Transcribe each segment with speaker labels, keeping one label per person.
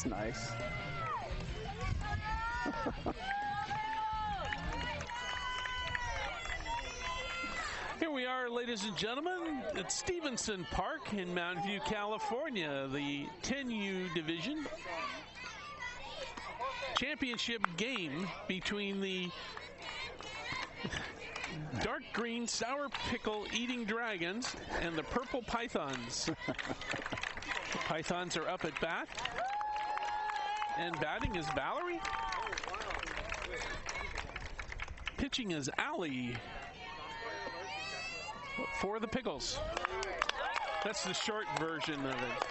Speaker 1: That's nice.
Speaker 2: Here we are, ladies and gentlemen, at Stevenson Park in Mountain View, California, the 10U division championship game between the dark green sour pickle eating dragons and the purple pythons. The pythons are up at bat, and batting is Valerie. Pitching is Allie for the Pickles. That's the short version of it.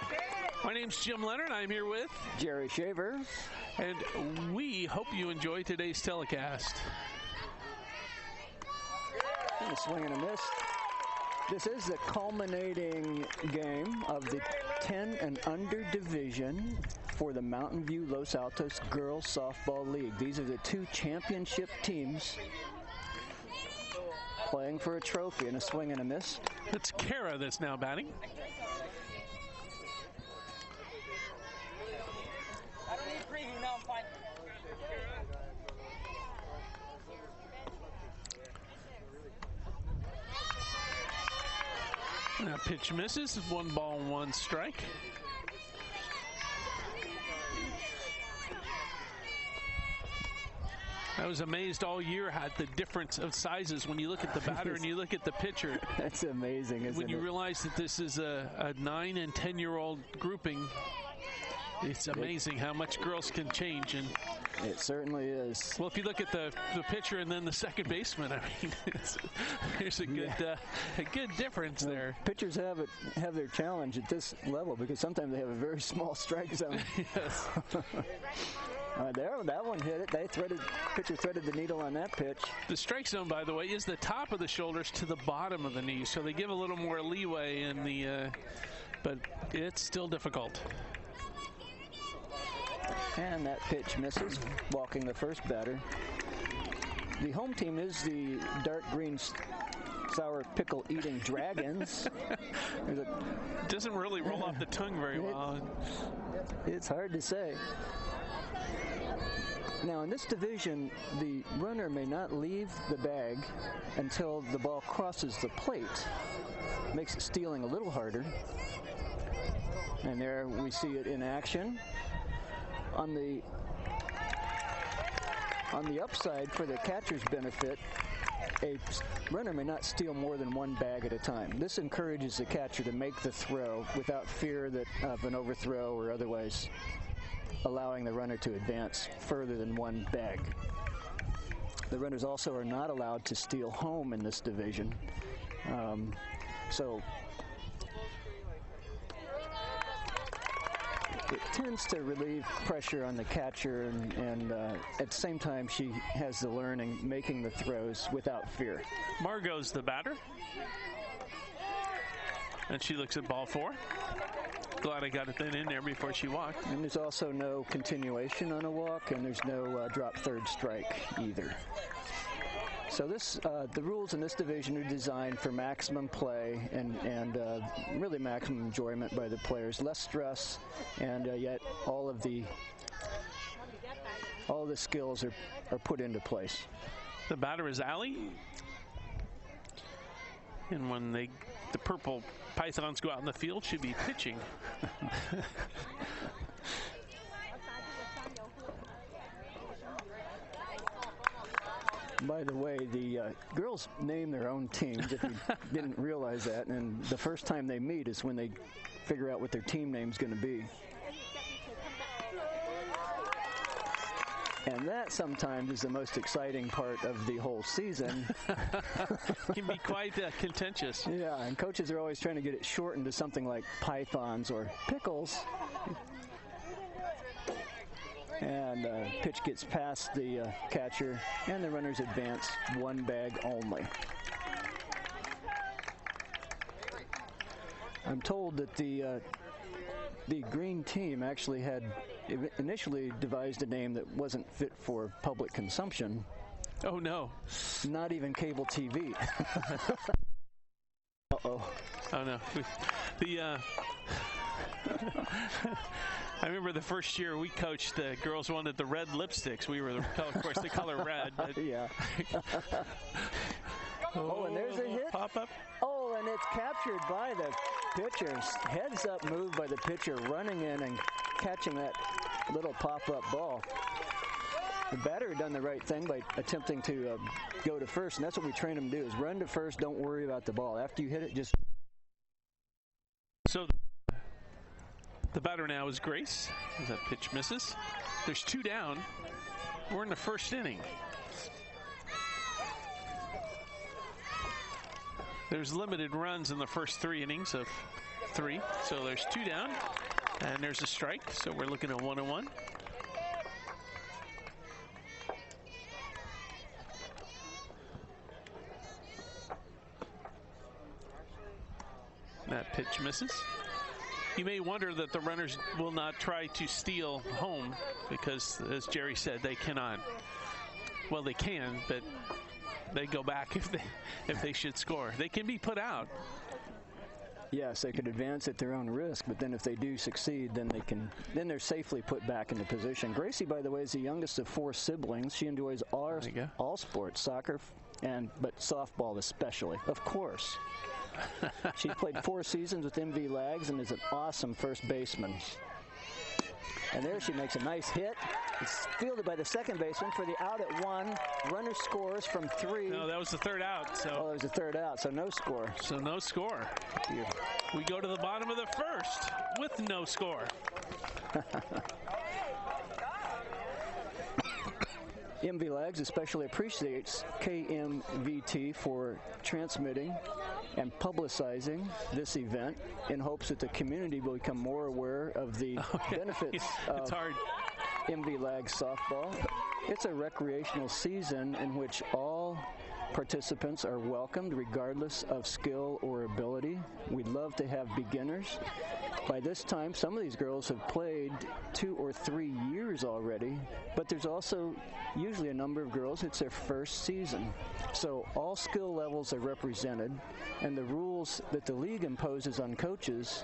Speaker 2: My name's Jim Leonard. I'm here with
Speaker 1: Jerry Shaver.
Speaker 2: And we hope you enjoy today's telecast.
Speaker 1: And a swing and a miss. This is the culminating game of the 10 and under division for the Mountain View Los Altos Girls Softball League. These are the two championship teams playing for a trophy, and a swing and a miss.
Speaker 2: It's Kara that's now batting.
Speaker 3: I don't need a preview, no, I'm fine.
Speaker 2: That pitch misses. 1 ball, 1 strike. I was amazed all year at the difference of sizes when you look at the batter and you look at the pitcher.
Speaker 1: That's amazing, isn't it?
Speaker 2: When you realize that this is a 9 and 10-year-old grouping, it's amazing how much girls can change. And
Speaker 1: it certainly is.
Speaker 2: well, if you look at the pitcher and then the second baseman, I mean, there's a good difference there.
Speaker 1: Pitchers have their challenge at this level because sometimes they have a very small strike zone.
Speaker 2: Yes.
Speaker 1: That one hit it. Pitcher threaded the needle on that pitch.
Speaker 2: The strike zone, by the way, is the top of the shoulders to the bottom of the knees, so they give a little more leeway in the, but it's still difficult.
Speaker 1: And that pitch misses, walking the first batter. The home team is the dark green sour pickle eating dragons.
Speaker 2: Doesn't really roll off the tongue very well.
Speaker 1: It's hard to say. Now, in this division, the runner may not leave the bag until the ball crosses the plate. Makes stealing a little harder. And there we see it in action. On the upside, for the catcher's benefit, a runner may not steal more than 1 bag at a time. This encourages the catcher to make the throw without fear of an overthrow or otherwise allowing the runner to advance further than 1 bag. The runners also are not allowed to steal home in this division. So it tends to relieve pressure on the catcher, and at the same time she has the learning making the throws without fear.
Speaker 2: Margot's the batter. And she looks at ball 4. Glad I got it then in there before she walked.
Speaker 1: And there's also no continuation on a walk, and there's no drop third strike either. So the rules in this division are designed for maximum play and really maximum enjoyment by the players. Less stress, and yet all the skills are put into place.
Speaker 2: The batter is Allie. And when the purple pythons go out in the field, she'll be pitching.
Speaker 1: By the way, the girls name their own teams, if you didn't realize that, and the first time they meet is when they figure out what their team name's going to be. And that sometimes is the most exciting part of the whole season.
Speaker 2: Can be quite contentious.
Speaker 1: Yeah, and coaches are always trying to get it shortened to something like Pythons or Pickles. And pitch gets past the catcher, and the runners advance 1 bag only. I'm told that the green team actually had initially devised a name that wasn't fit for public consumption.
Speaker 2: Oh, no.
Speaker 1: Not even cable TV. Uh-oh.
Speaker 2: Oh, no. I remember the first year we coached, the girls wanted the red lipsticks. We were, of course, the color red. But
Speaker 1: Yeah. Oh, and there's a hit.
Speaker 2: Pop up.
Speaker 1: Oh, and it's captured by the pitcher. Heads up move by the pitcher, running in and catching that little pop-up ball. The batter had done the right thing by attempting to go to first, and that's what we train them to do, is run to first, don't worry about the ball. After you hit it, just...
Speaker 2: So the batter now is Grace, as that pitch misses. There's 2 down. We're in the first inning. There's limited runs in the first 3 innings of 3, so there's 2 down, and there's a strike, so we're looking at 1-1. That pitch misses. You may wonder that the runners will not try to steal home because, as Jerry said, they cannot. Well, they can, but they go back if they should score. They can be put out.
Speaker 1: Yes, they could advance at their own risk, but then if they do succeed, then they're safely put back into position. Gracie, by the way, is the youngest of 4 siblings. She enjoys all sports, soccer, but softball especially, of course. She's played 4 seasons with MV Lags and is an awesome first baseman. And there she makes a nice hit. It's fielded by the second baseman for the out at 1. Runner scores from 3.
Speaker 2: No, that was the 3rd out. So.
Speaker 1: Oh, it was the 3rd out, so no score.
Speaker 2: So no score.
Speaker 1: Yeah.
Speaker 2: We go to the bottom of the first with no score.
Speaker 1: MV Lags especially appreciates KMVT for transmitting and publicizing this event in hopes that the community will become more aware of the benefits of MV Lags softball. It's a recreational season in which all participants are welcomed regardless of skill or ability. We'd love to have beginners. By this time, some of these girls have played 2 or 3 years already, but there's also usually a number of girls, it's their first season. So all skill levels are represented, and the rules that the league imposes on coaches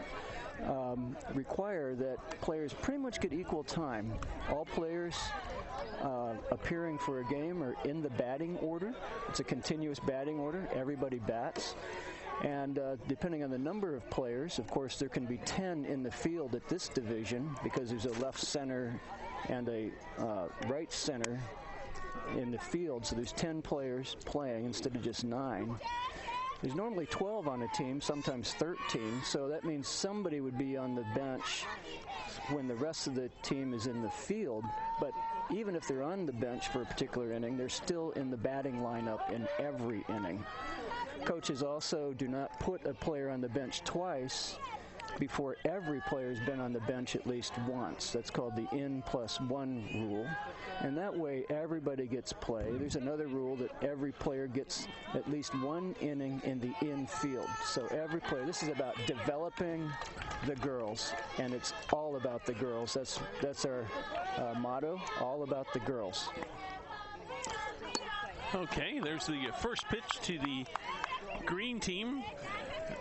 Speaker 1: require that players pretty much get equal time. All players appearing for a game are in the batting order. It's a continuous batting order. Everybody bats. And depending on the number of players, of course, there can be 10 in the field at this division because there's a left center and a right center in the field. So there's 10 players playing instead of just 9. There's normally 12 on a team, sometimes 13. So that means somebody would be on the bench when the rest of the team is in the field. But even if they're on the bench for a particular inning, they're still in the batting lineup in every inning. Coaches also do not put a player on the bench twice before every player's been on the bench at least once. That's called the N+1 rule. And that way everybody gets play. There's another rule that every player gets at least 1 inning in the infield. So every player, this is about developing the girls, and it's all about the girls. That's our motto, all about the girls.
Speaker 2: Okay, there's the first pitch to the green team,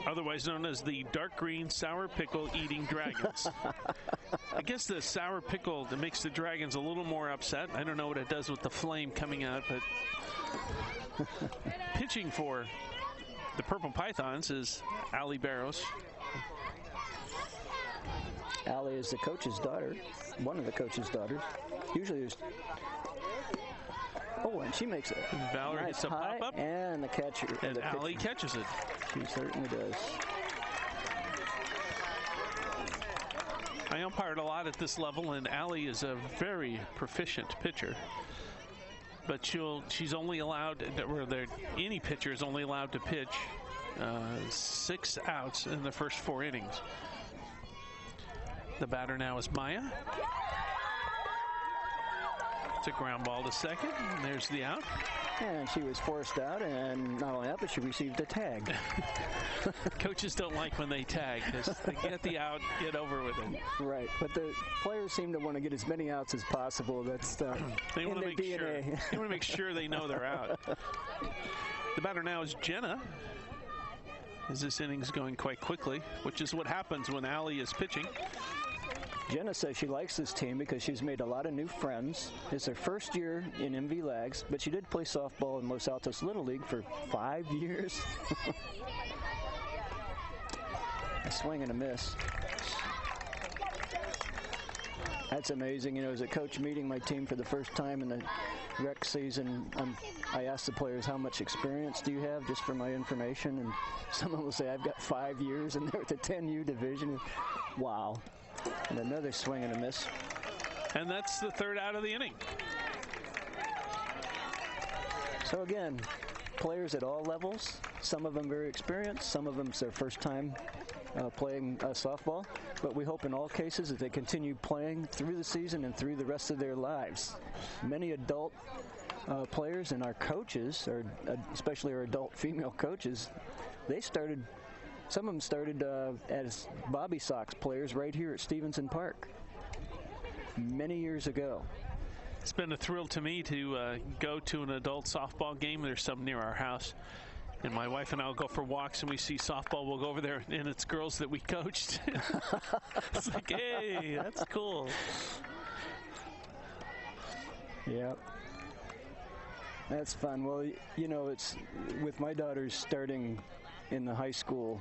Speaker 2: otherwise known as the dark green sour pickle eating dragons. I guess the sour pickle that makes the dragons a little more upset. I don't know what it does with the flame coming out, but pitching for the Purple Pythons is Allie Barrows.
Speaker 1: Allie is the coach's daughter, one of the coach's daughters. Usually there's... Oh, and she makes it.
Speaker 2: Valerie
Speaker 1: nice
Speaker 2: hits a pop-up.
Speaker 1: And the catcher.
Speaker 2: And Allie catches it.
Speaker 1: She certainly does.
Speaker 2: I umpired a lot at this level, and Allie is a very proficient pitcher. But she's only allowed, any pitcher is only allowed to pitch 6 outs in the first 4 innings. The batter now is Maya. It's a ground ball to second, and there's the out.
Speaker 1: And she was forced out, and not only that, but she received a tag.
Speaker 2: Coaches don't like when they tag, because they get the out, get over with it.
Speaker 1: Right, but the players seem to want to get as many outs as possible. That's
Speaker 2: they
Speaker 1: in
Speaker 2: want to
Speaker 1: their
Speaker 2: make
Speaker 1: DNA.
Speaker 2: sure. They want to make sure they know they're out. The batter now is Jenna, as this inning's going quite quickly, which is what happens when Allie is pitching.
Speaker 1: Jenna says she likes this team because she's made a lot of new friends. It's her first year in MV Lags, but she did play softball in Los Altos Little League for 5 years. A swing and a miss. That's amazing. You know, as a coach meeting my team for the first time in the rec season, I asked the players, how much experience do you have, just for my information? And someone will say, I've got 5 years, and they're at the 10U division. Wow. And another swing and a miss.
Speaker 2: And that's the third out of the inning.
Speaker 1: So again, players at all levels, some of them very experienced, some of them it's their first time playing softball, but we hope in all cases that they continue playing through the season and through the rest of their lives. Many adult players and our coaches, or especially our adult female coaches, some of them started as Bobby Sox players right here at Stevenson Park many years ago.
Speaker 2: It's been a thrill to me to go to an adult softball game. There's some near our house. And my wife and I will go for walks, and we see softball. We'll go over there, and it's girls that we coached. It's like, hey, that's cool.
Speaker 1: Yeah. That's fun. Well, you know, it's with my daughters starting in the high school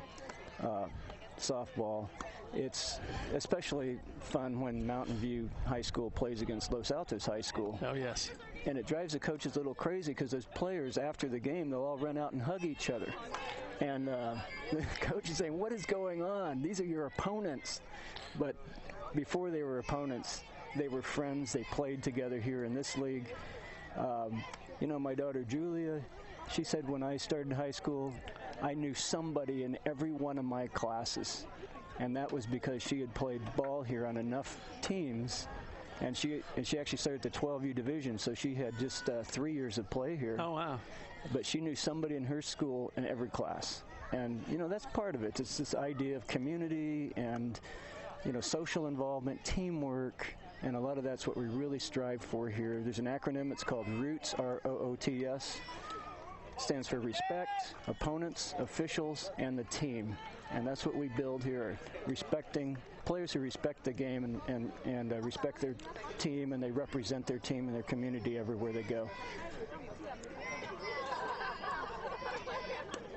Speaker 1: softball, it's especially fun when Mountain View High School plays against Los Altos High School.
Speaker 2: Oh, yes.
Speaker 1: And it drives the coaches a little crazy because those players, after the game, they'll all run out and hug each other. And the coach is saying, what is going on? These are your opponents. But before they were opponents, they were friends. They played together here in this league. You know, my daughter Julia, she said when I started high school, I knew somebody in every one of my classes. And that was because she had played ball here on enough teams. And she actually started the 12U division, so she had just 3 years of play here.
Speaker 2: Oh, wow.
Speaker 1: But she knew somebody in her school in every class. And, you know, that's part of it. It's this idea of community and, you know, social involvement, teamwork, and a lot of that's what we really strive for here. There's an acronym. It's called ROOTS, R-O-O-T-S. It stands for respect, opponents, officials, and the team. And that's what we build here, respecting players who respect the game and respect their team, and they represent their team and their community everywhere they go.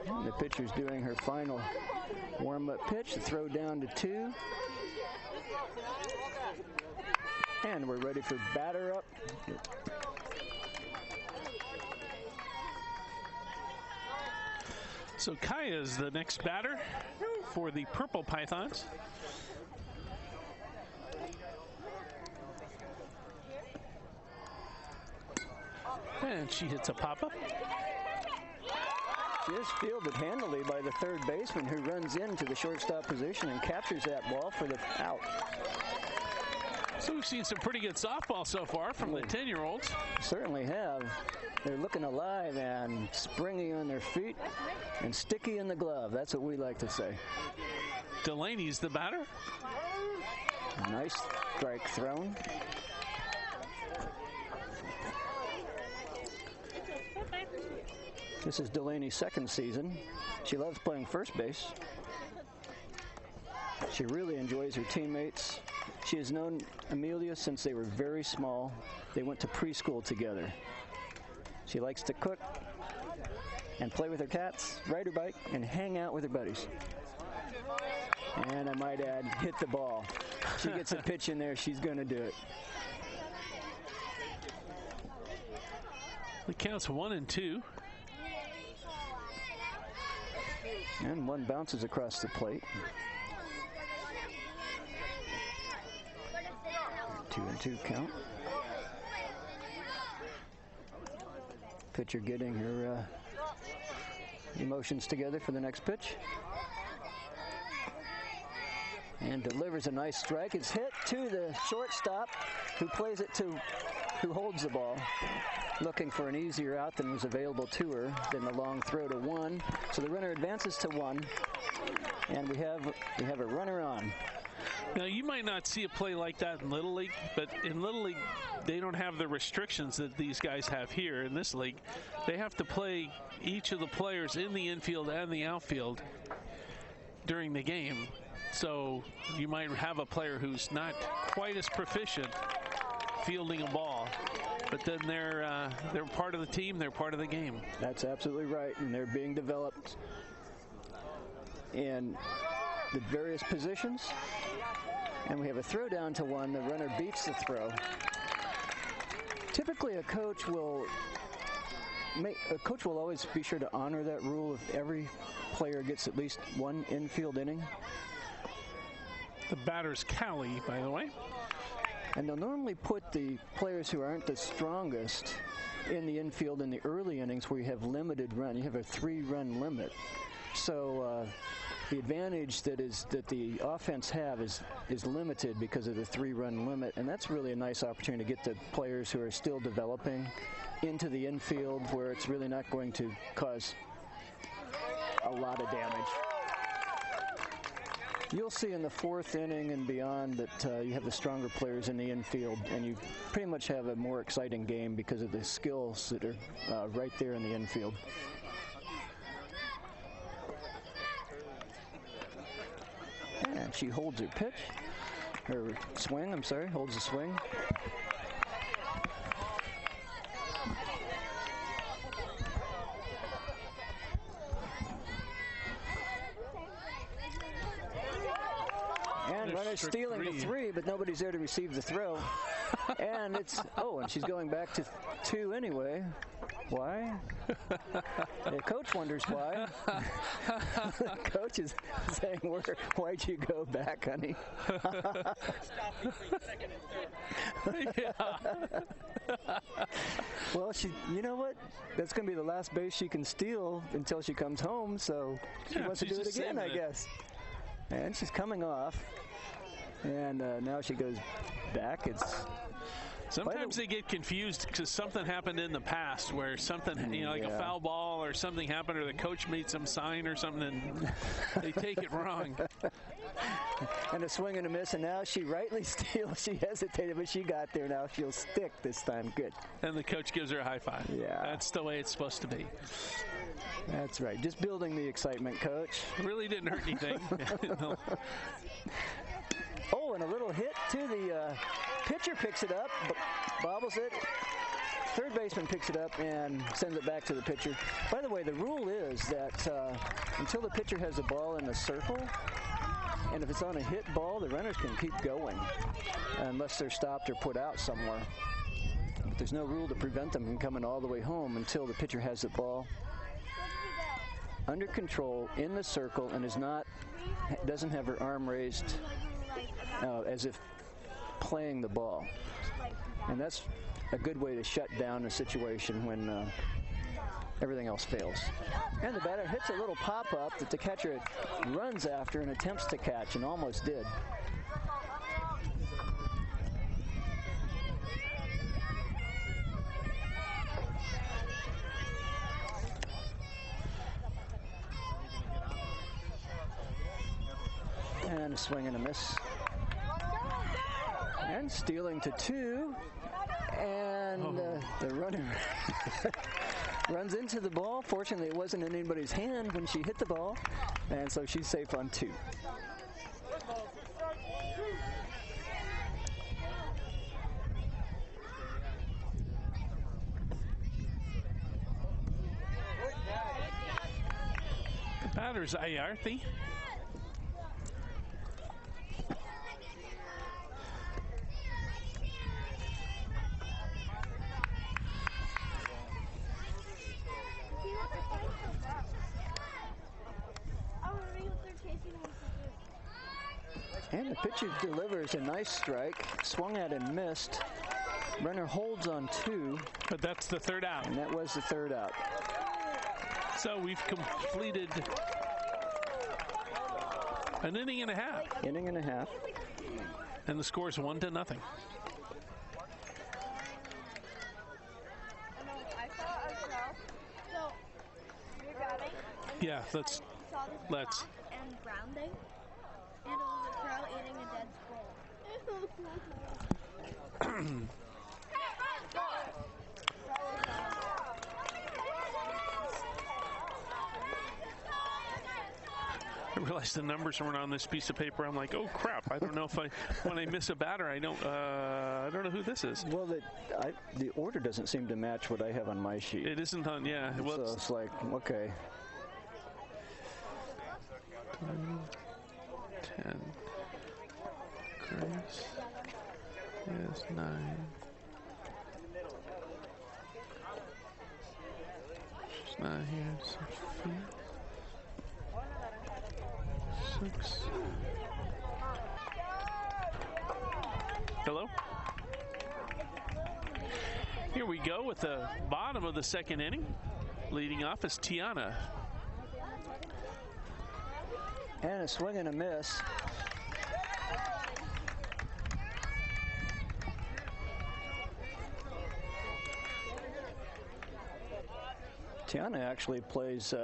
Speaker 1: And the pitcher's doing her final warm-up pitch, the throw down to 2. And we're ready for batter up.
Speaker 2: So Kaya is the next batter for the Purple Pythons. And she hits a pop-up.
Speaker 1: She is fielded handily by the third baseman, who runs into the shortstop position and captures that ball for the out.
Speaker 2: So we've seen some pretty good softball so far from the 10-year-olds.
Speaker 1: Certainly have. They're looking alive and springy on their feet and sticky in the glove. That's what we like to say.
Speaker 2: Delaney's the batter.
Speaker 1: Nice strike thrown. This is Delaney's second season. She loves playing first base. She really enjoys her teammates. She has known Amelia since they were very small. They went to preschool together. She likes to cook and play with her cats, ride her bike, and hang out with her buddies. And I might add, hit the ball. She gets a pitch in there, she's going to do it.
Speaker 2: It counts 1-2.
Speaker 1: And one bounces across the plate. 2-2 count. Pitcher getting her emotions together for the next pitch. And delivers a nice strike. It's hit to the shortstop, who holds the ball, looking for an easier out than was available to her than the long throw to 1. So the runner advances to 1, and we have a runner on.
Speaker 2: Now, you might not see a play like that in Little League, but in Little League, they don't have the restrictions that these guys have here in this league. They have to play each of the players in the infield and the outfield during the game. So you might have a player who's not quite as proficient fielding a ball, but then they're part of the team, they're part of the game.
Speaker 1: That's absolutely right, and they're being developed in the various positions. And we have a throw down to one. The runner beats the throw. Typically, a coach will always be sure to honor that rule if every player gets at least one infield inning.
Speaker 2: The batter's Callie, by the way.
Speaker 1: And they'll normally put the players who aren't the strongest in the infield in the early innings where you have limited run. You have a 3-run limit. So the advantage that the offense have is limited because of the 3-run limit, and that's really a nice opportunity to get the players who are still developing into the infield where it's really not going to cause a lot of damage. You'll see in the 4th inning and beyond that you have the stronger players in the infield, and you pretty much have a more exciting game because of the skills that are right there in the infield. And she holds her pitch, her swing, I'm sorry, holds the swing. And runner's stealing the 3, but nobody's there to receive the throw. And it's, and she's going back to 2 anyway. Why? The coach wonders why. The coach is saying, why'd you go back, honey? Well, you know what? That's going to be the last base she can steal until she comes home, so she wants to do it again, I guess. And she's coming off, and now she goes back.
Speaker 2: Sometimes they get confused because something happened in the past where something, like a foul ball or something happened, or the coach made some sign or something, and they take it wrong.
Speaker 1: And a swing and a miss, and now she rightly steals. She hesitated, but she got there. Now she'll stick this time. Good.
Speaker 2: And the coach gives her a high five.
Speaker 1: Yeah.
Speaker 2: That's the way it's supposed to be.
Speaker 1: That's right. Just building the excitement, Coach.
Speaker 2: Really didn't hurt anything. No.
Speaker 1: Oh, and a little hit to the pitcher picks it up, bobbles it. Third baseman picks it up and sends it back to the pitcher. By the way, the rule is that until the pitcher has the ball in the circle, and if it's on a hit ball, the runners can keep going unless they're stopped or put out somewhere. But there's no rule to prevent them from coming all the way home until the pitcher has the ball under control in the circle and doesn't have her arm raised as if playing the ball. And that's a good way to shut down a situation when everything else fails. And the batter hits a little pop-up that the catcher runs after and attempts to catch and almost did. And a swing and a miss. And stealing to 2. And the runner runs into the ball. Fortunately, it wasn't in anybody's hand when she hit the ball. And so she's safe on 2.
Speaker 2: The batter's Ayarthi.
Speaker 1: And the pitcher delivers a nice strike. Swung at and missed. Runner holds on 2.
Speaker 2: But that's the 3rd out.
Speaker 1: And that was the 3rd out.
Speaker 2: So we've completed an inning and a half.
Speaker 1: Inning and a half.
Speaker 2: And the score is 1-0. Yeah, let's.
Speaker 4: And grounding. And it was a crow eating a dead squirrel.
Speaker 2: I realized the numbers weren't on this piece of paper. I'm like, oh crap! I don't know if when I miss a batter, I don't know who this is.
Speaker 1: Well, the order doesn't seem to match what I have on my sheet.
Speaker 2: It isn't on, yeah. Well,
Speaker 1: so it's like, okay.
Speaker 2: 10. Grace is 9. She's not here. 6. Hello? Here we go with the bottom of the second inning. Leading off is Tiana.
Speaker 1: And a swing and a miss. Tiana actually plays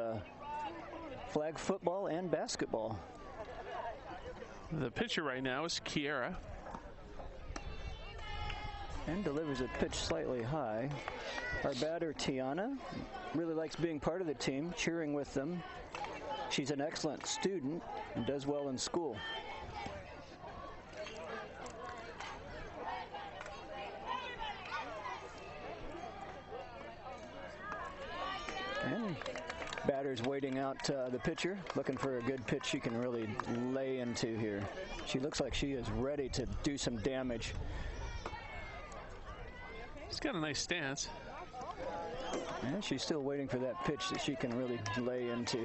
Speaker 1: flag football and basketball.
Speaker 2: The pitcher right now is Kiera.
Speaker 1: And delivers a pitch slightly high. Our batter, Tiana, really likes being part of the team, cheering with them. She's an excellent student and does well in school. And batter's waiting out the pitcher, looking for a good pitch she can really lay into here. She looks like she is ready to do some damage.
Speaker 2: She's got a nice stance.
Speaker 1: And she's still waiting for that pitch that she can really lay into.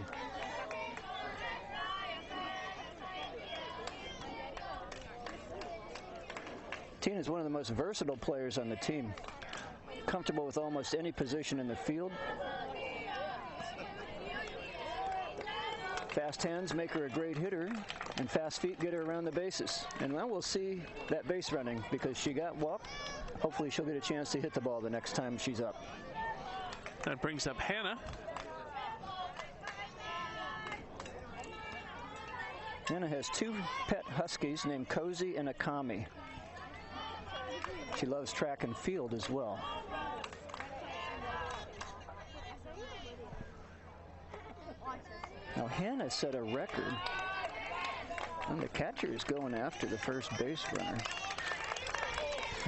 Speaker 1: Tina is one of the most versatile players on the team. Comfortable with almost any position in the field. Fast hands make her a great hitter, and fast feet get her around the bases. And now we'll see that base running because she got walked. Hopefully she'll get a chance to hit the ball the next time she's up.
Speaker 2: That brings up Hannah.
Speaker 1: Hannah has 2 pet huskies named Cozy and Akami. She loves track and field as well. Now Hannah set a record, and the catcher is going after the first base runner.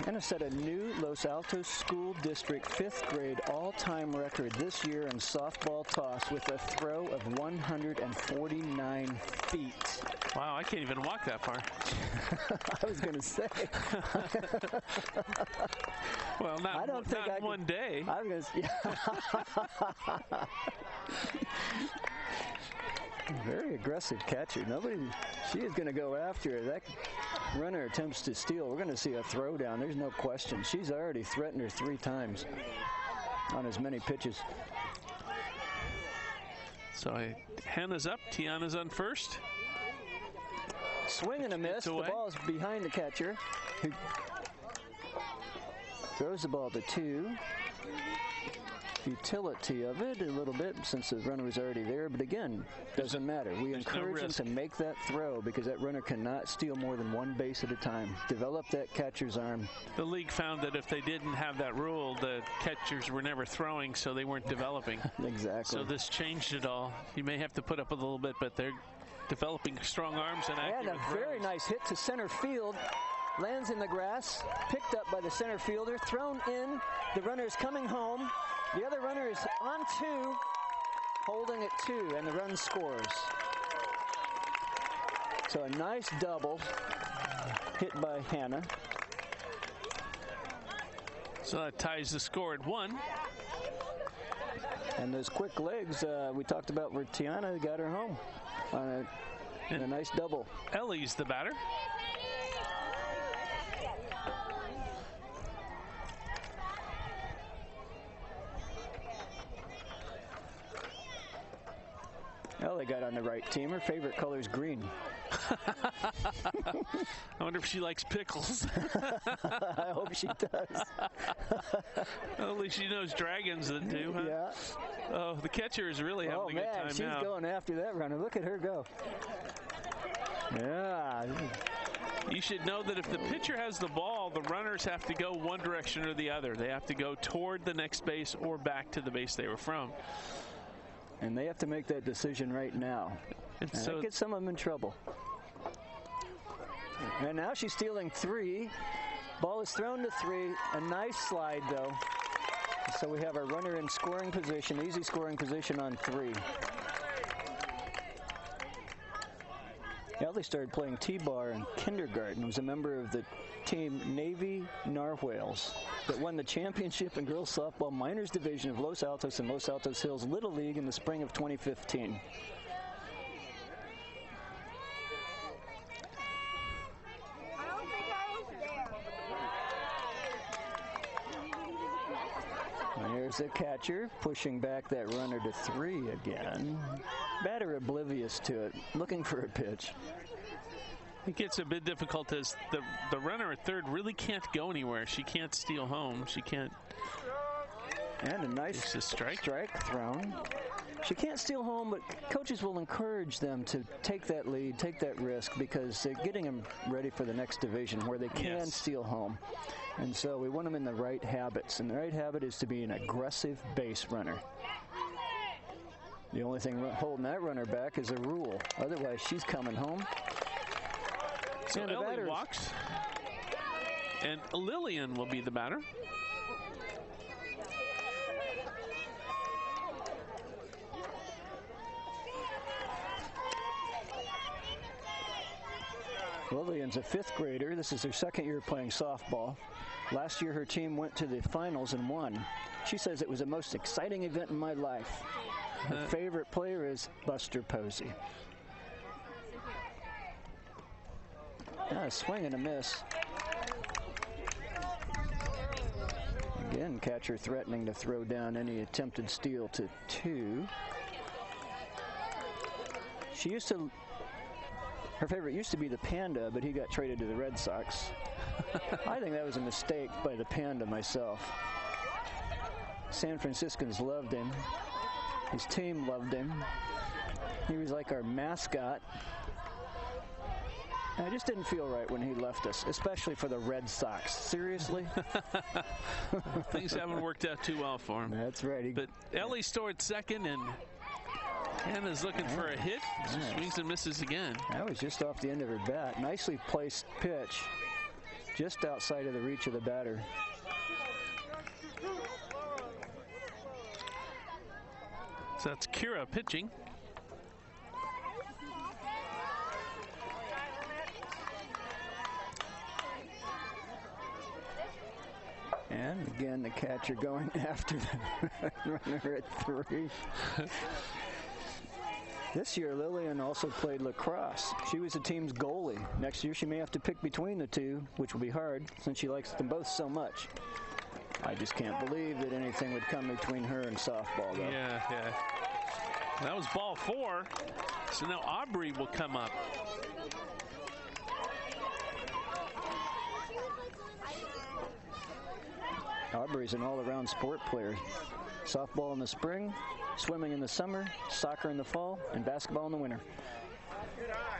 Speaker 1: Hannah set a new Los Altos School District 5th grade all-time record this year in softball toss with a throw of 149 feet.
Speaker 2: Wow, I can't even walk that far.
Speaker 1: I was going to say.
Speaker 2: Well, not one day.
Speaker 1: I was going to say. Very aggressive catcher. She is going to go after her. That runner attempts to steal. We're going to see a throwdown. There's no question. She's already threatened her 3 times on as many pitches.
Speaker 2: So Hannah's up. Tiana's on first.
Speaker 1: Swing and a miss. The ball is behind the catcher, who throws the ball to 2. Futility of it a little bit since the runner was already there, but again, doesn't matter. We encourage them to make that throw because that runner cannot steal more than 1 base at a time. Develop that catcher's arm.
Speaker 2: The league found that if they didn't have that rule, the catchers were never throwing, so they weren't developing.
Speaker 1: Exactly.
Speaker 2: So this changed it all. You may have to put up with a little bit, but they're developing strong arms and accurate
Speaker 1: And a very nice hit to center field. Lands in the grass, picked up by the center fielder, thrown in. The runner is coming home. The other runner is on 2, holding at 2, and the run scores. So a nice double hit by Hannah.
Speaker 2: So that ties the score at 1.
Speaker 1: And those quick legs we talked about where Tiana got her home on a nice double.
Speaker 2: Ellie's the batter.
Speaker 1: Ellie got on the right team. Her favorite color is green.
Speaker 2: I wonder if she likes pickles.
Speaker 1: I hope she does.
Speaker 2: Well, at least she knows dragons then too, huh?
Speaker 1: Yeah.
Speaker 2: Oh, the catcher is really having a good time now.
Speaker 1: She's going after that runner. Look at her go. Yeah.
Speaker 2: You should know that if the pitcher has the ball, the runners have to go one direction or the other. They have to go toward the next base or back to the base they were from.
Speaker 1: And they have to make that decision right now. And
Speaker 2: so
Speaker 1: that gets some of them in trouble. And now she's stealing 3. Ball is thrown to 3. A nice slide, though. So we have our runner in scoring position, easy scoring position on 3. Ellie started playing T-bar in kindergarten. Was a member of the team Navy Narwhals that won the championship in girls softball minors division of Los Altos and Los Altos Hills Little League in the spring of 2015. There's the catcher pushing back that runner to 3 again. Batter oblivious to it, looking for a pitch.
Speaker 2: It gets a bit difficult as the runner at third really can't go anywhere. She can't steal home. She can't.
Speaker 1: And a nice strike thrown. She can't steal home, but coaches will encourage them to take that lead, take that risk, because they're getting them ready for the next division where they can steal home. And so we want them in the right habits. And the right habit is to be an aggressive base runner. The only thing holding that runner back is a rule. Otherwise, she's coming home.
Speaker 2: So Ellie walks, and Lillian will be the batter.
Speaker 1: Lillian's a 5th grader. This is her 2nd year playing softball. Last year, her team went to the finals and won. She says it was the most exciting event in my life. Her favorite player is Buster Posey. Swing and a miss. Again, catcher threatening to throw down any attempted steal to 2. Her favorite used to be the Panda, but he got traded to the Red Sox. I think that was a mistake by the Panda myself. San Franciscans loved him. His team loved him. He was like our mascot. And I just didn't feel right when he left us, especially for the Red Sox. Seriously?
Speaker 2: Things haven't worked out too well for him.
Speaker 1: That's right.
Speaker 2: But Ellie stored 2nd, and Hannah's looking for a hit. She swings and misses again. That
Speaker 1: was just off the end of her bat. Nicely placed pitch, just outside of the reach of the batter.
Speaker 2: So that's Kira pitching.
Speaker 1: And again, the catcher going after the runner at 3. This year, Lillian also played lacrosse. She was the team's goalie. Next year, she may have to pick between the two, which will be hard since she likes them both so much. I just can't believe that anything would come between her and softball, though.
Speaker 2: Yeah. That was ball 4. So now Aubrey will come up.
Speaker 1: Aubrey's an all-around sport player. Softball in the spring, swimming in the summer, soccer in the fall, and basketball in the winter.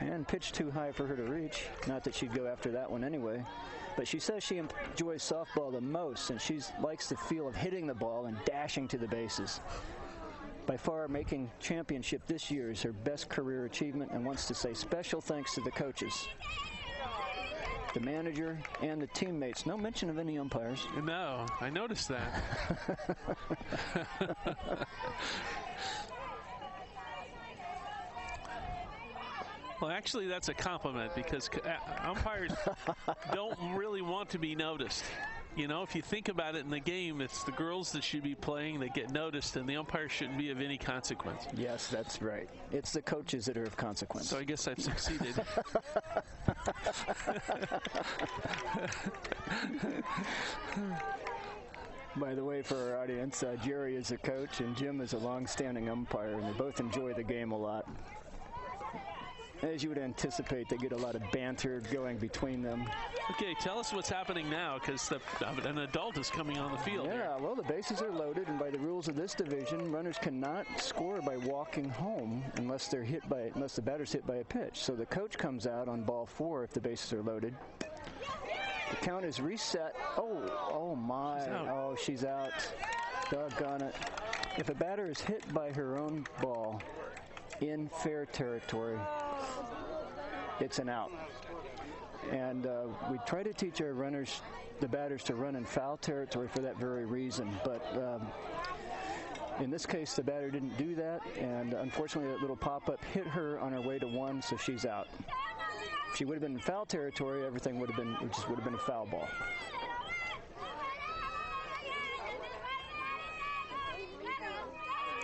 Speaker 1: And pitched too high for her to reach. Not that she'd go after that one anyway. But she says she enjoys softball the most, and she likes the feel of hitting the ball and dashing to the bases. By far, making championship this year is her best career achievement, and wants to say special thanks to the coaches, the manager, and the teammates. No mention of any umpires.
Speaker 2: No, I noticed that. Well, actually, that's a compliment, because umpires don't really want to be noticed. You know, if you think about it in the game, it's the girls that should be playing that get noticed, and the umpires shouldn't be of any consequence.
Speaker 1: Yes, that's right. It's the coaches that are of consequence.
Speaker 2: So I guess I've succeeded.
Speaker 1: By the way, for our audience, Jerry is a coach and Jim is a long-standing umpire, and they both enjoy the game a lot. As you would anticipate, they get a lot of banter going between them.
Speaker 2: Okay, tell us what's happening now, because an adult is coming on the field.
Speaker 1: Yeah,
Speaker 2: here.
Speaker 1: Well, the bases are loaded, and by the rules of this division, runners cannot score by walking home unless the batter's hit by a pitch. So the coach comes out on ball 4 if the bases are loaded. The count is reset. Oh my! Oh, she's out. Doggone it. if a batter is hit by her own ball in fair territory, it's an out. And we try to teach our runners, the batters, to run in foul territory for that very reason. But in this case, the batter didn't do that, and unfortunately that little pop-up hit her on her way to one, so she's out. If she would have been in foul territory, everything would have been, it just would have been a foul ball.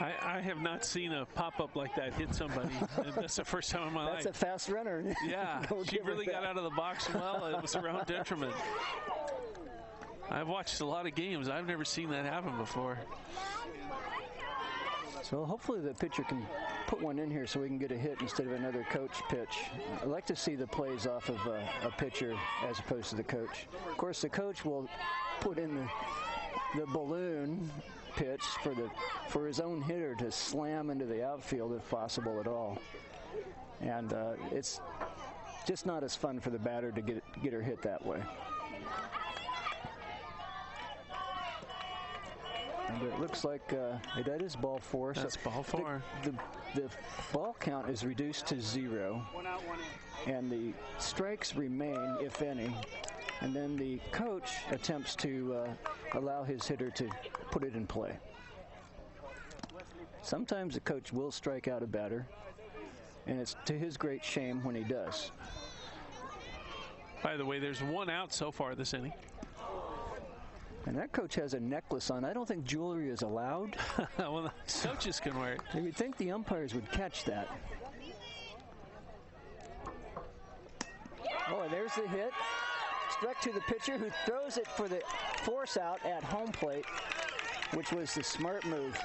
Speaker 2: I have not seen a pop-up like that hit somebody. That's the first time in my life.
Speaker 1: That's a fast runner.
Speaker 2: Yeah, she really got out of the box well. It was her own detriment. I've watched a lot of games. I've never seen that happen before.
Speaker 1: So hopefully the pitcher can put one in here so we can get a hit instead of another coach pitch. I like to see the plays off of a pitcher as opposed to the coach. Of course, the coach will put in the balloon pitch for his own hitter to slam into the outfield if possible at all. And it's just not as fun for the batter to get her hit that way. And it looks like that is ball four.
Speaker 2: That's so ball four.
Speaker 1: The ball count is reduced to 0. And the strikes remain, if any. And then the coach attempts to allow his hitter to put it in play. Sometimes the coach will strike out a batter, and it's to his great shame when he does.
Speaker 2: By the way, there's one out so far this inning.
Speaker 1: And that coach has a necklace on. I don't think jewelry is allowed.
Speaker 2: Well, the coaches can wear it.
Speaker 1: You would think the umpires would catch that. Oh, and there's the hit. Struck to the pitcher, who throws it for the force out at home plate, which was the smart move.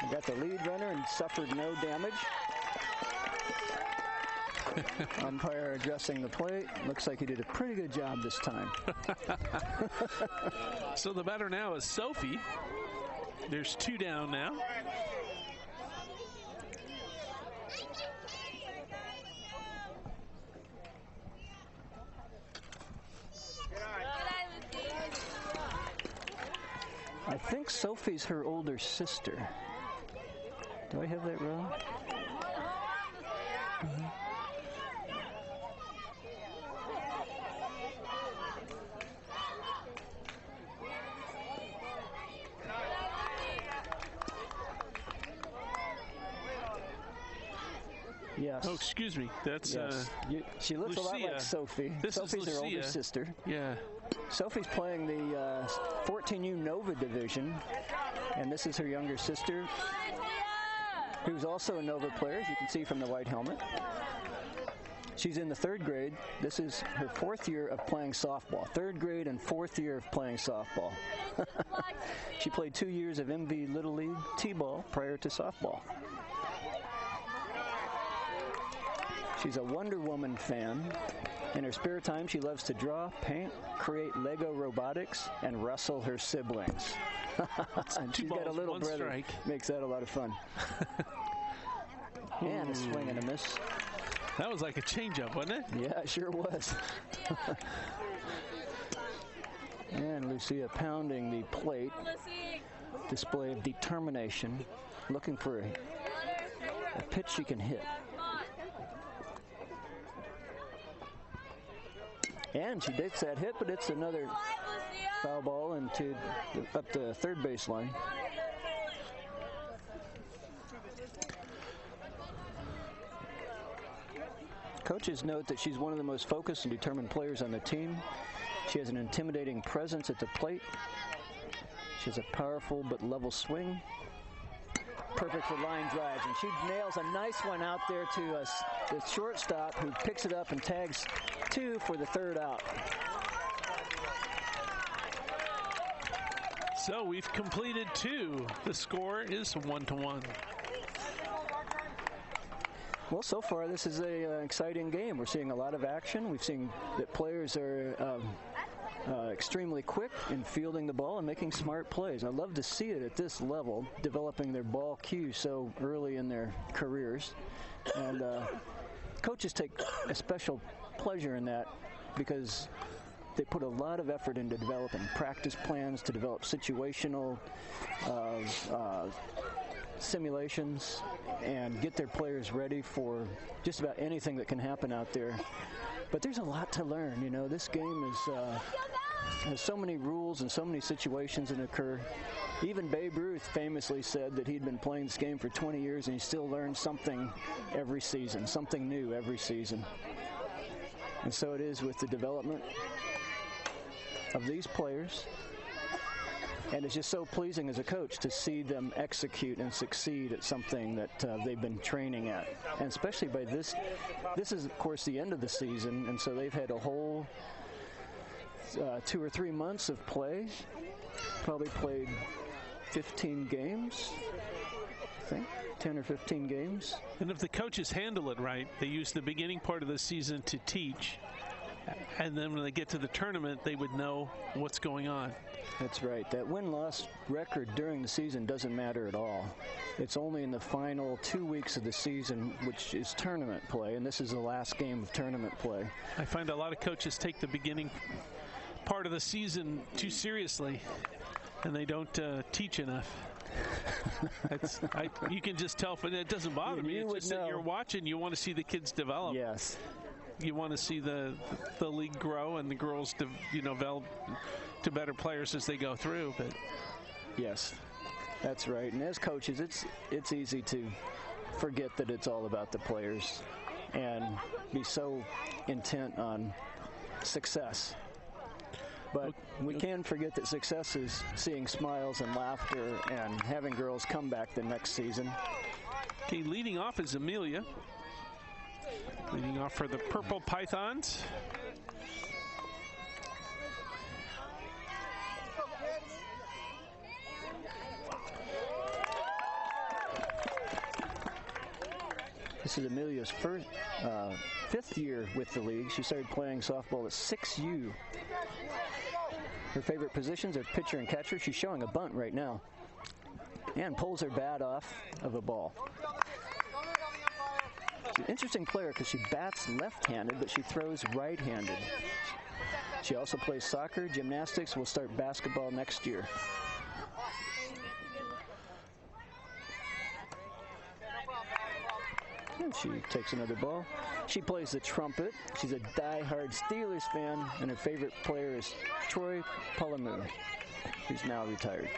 Speaker 1: He got the lead runner and suffered no damage. Umpire addressing the plate. Looks like he did a pretty good job this time.
Speaker 2: So the batter now is Sophie. There's 2 down now.
Speaker 1: I think Sophie's her older sister. Do I have that wrong? Mm-hmm. Yes.
Speaker 2: Oh, excuse me. That's
Speaker 1: yes. She looks
Speaker 2: Lucia.
Speaker 1: a lot like Sophie. Sophie's her older sister.
Speaker 2: Yeah.
Speaker 1: Sophie's playing the 14U Nova division, and this is her younger sister, who's also a Nova player, as you can see from the white helmet. She's in the 3rd grade. This is her 4th year of playing softball. 3rd grade and 4th year of playing softball. She played 2 years of MV Little League T-ball prior to softball. She's a Wonder Woman fan. In her spare time, she loves to draw, paint, create Lego robotics, and wrestle her siblings. And she's got a little brother.
Speaker 2: Strike.
Speaker 1: Makes that a lot of fun. And a swing and a miss.
Speaker 2: That was like a changeup, wasn't it?
Speaker 1: Yeah, it sure was. And Lucia pounding the plate. Display of determination, looking for a pitch she can hit. And she takes that hit, but it's another foul ball into up the 3rd baseline. Coaches note that she's one of the most focused and determined players on the team. She has an intimidating presence at the plate. She has a powerful but level swing. Perfect for line drives, and she nails a nice one out there to the shortstop, who picks it up and tags 2 for the 3rd out.
Speaker 2: So we've completed 2. The score is 1-1.
Speaker 1: Well, so far this is an exciting game. We're seeing a lot of action. We've seen that players are extremely quick in fielding the ball and making smart plays. I love to see it at this level, developing their ball cue so early in their careers. And coaches take a special pleasure in that, because they put a lot of effort into developing practice plans, to develop situational simulations, and get their players ready for just about anything that can happen out there. But there's a lot to learn. You know, this game has so many rules and so many situations that occur. Even Babe Ruth famously said that he'd been playing this game for 20 years and he still learns something every season, something new every season. And so it is with the development of these players. And it's just so pleasing as a coach to see them execute and succeed at something that they've been training at. And especially by this is, of course, the end of the season, and so they've had a whole 2 or 3 months of play, probably played 15 games, I think, 10 or 15 games.
Speaker 2: And if the coaches handle it right, they use the beginning part of the season to teach, and then when they get to the tournament, they would know what's going on.
Speaker 1: That's right. That win-loss record during the season doesn't matter at all. It's only in the final 2 weeks of the season, which is tournament play, and this is the last game of tournament play.
Speaker 2: I find a lot of coaches take the beginning part of the season too seriously, and they don't teach enough. You can just tell, but it doesn't bother me. It's just that you're watching, you want to see the kids develop.
Speaker 1: Yes.
Speaker 2: You want to see the league grow and the girls develop to better players as they go through. But
Speaker 1: yes, that's right. And as coaches, it's easy to forget that it's all about the players and be so intent on success. But we can forget that success is seeing smiles and laughter and having girls come back the next season.
Speaker 2: Okay, leading off is Amelia. Leading off for the Purple Pythons.
Speaker 1: This is Amelia's fifth year with the league. She started playing softball at 6U. Her favorite positions are pitcher and catcher. She's showing a bunt right now and pulls her bat off of a ball. She's an interesting player because she bats left-handed, but she throws right-handed. She also plays soccer, gymnastics, will start basketball next year. And she takes another ball. She plays the trumpet. She's a die-hard Steelers fan, and her favorite player is Troy Palamu, who's now retired.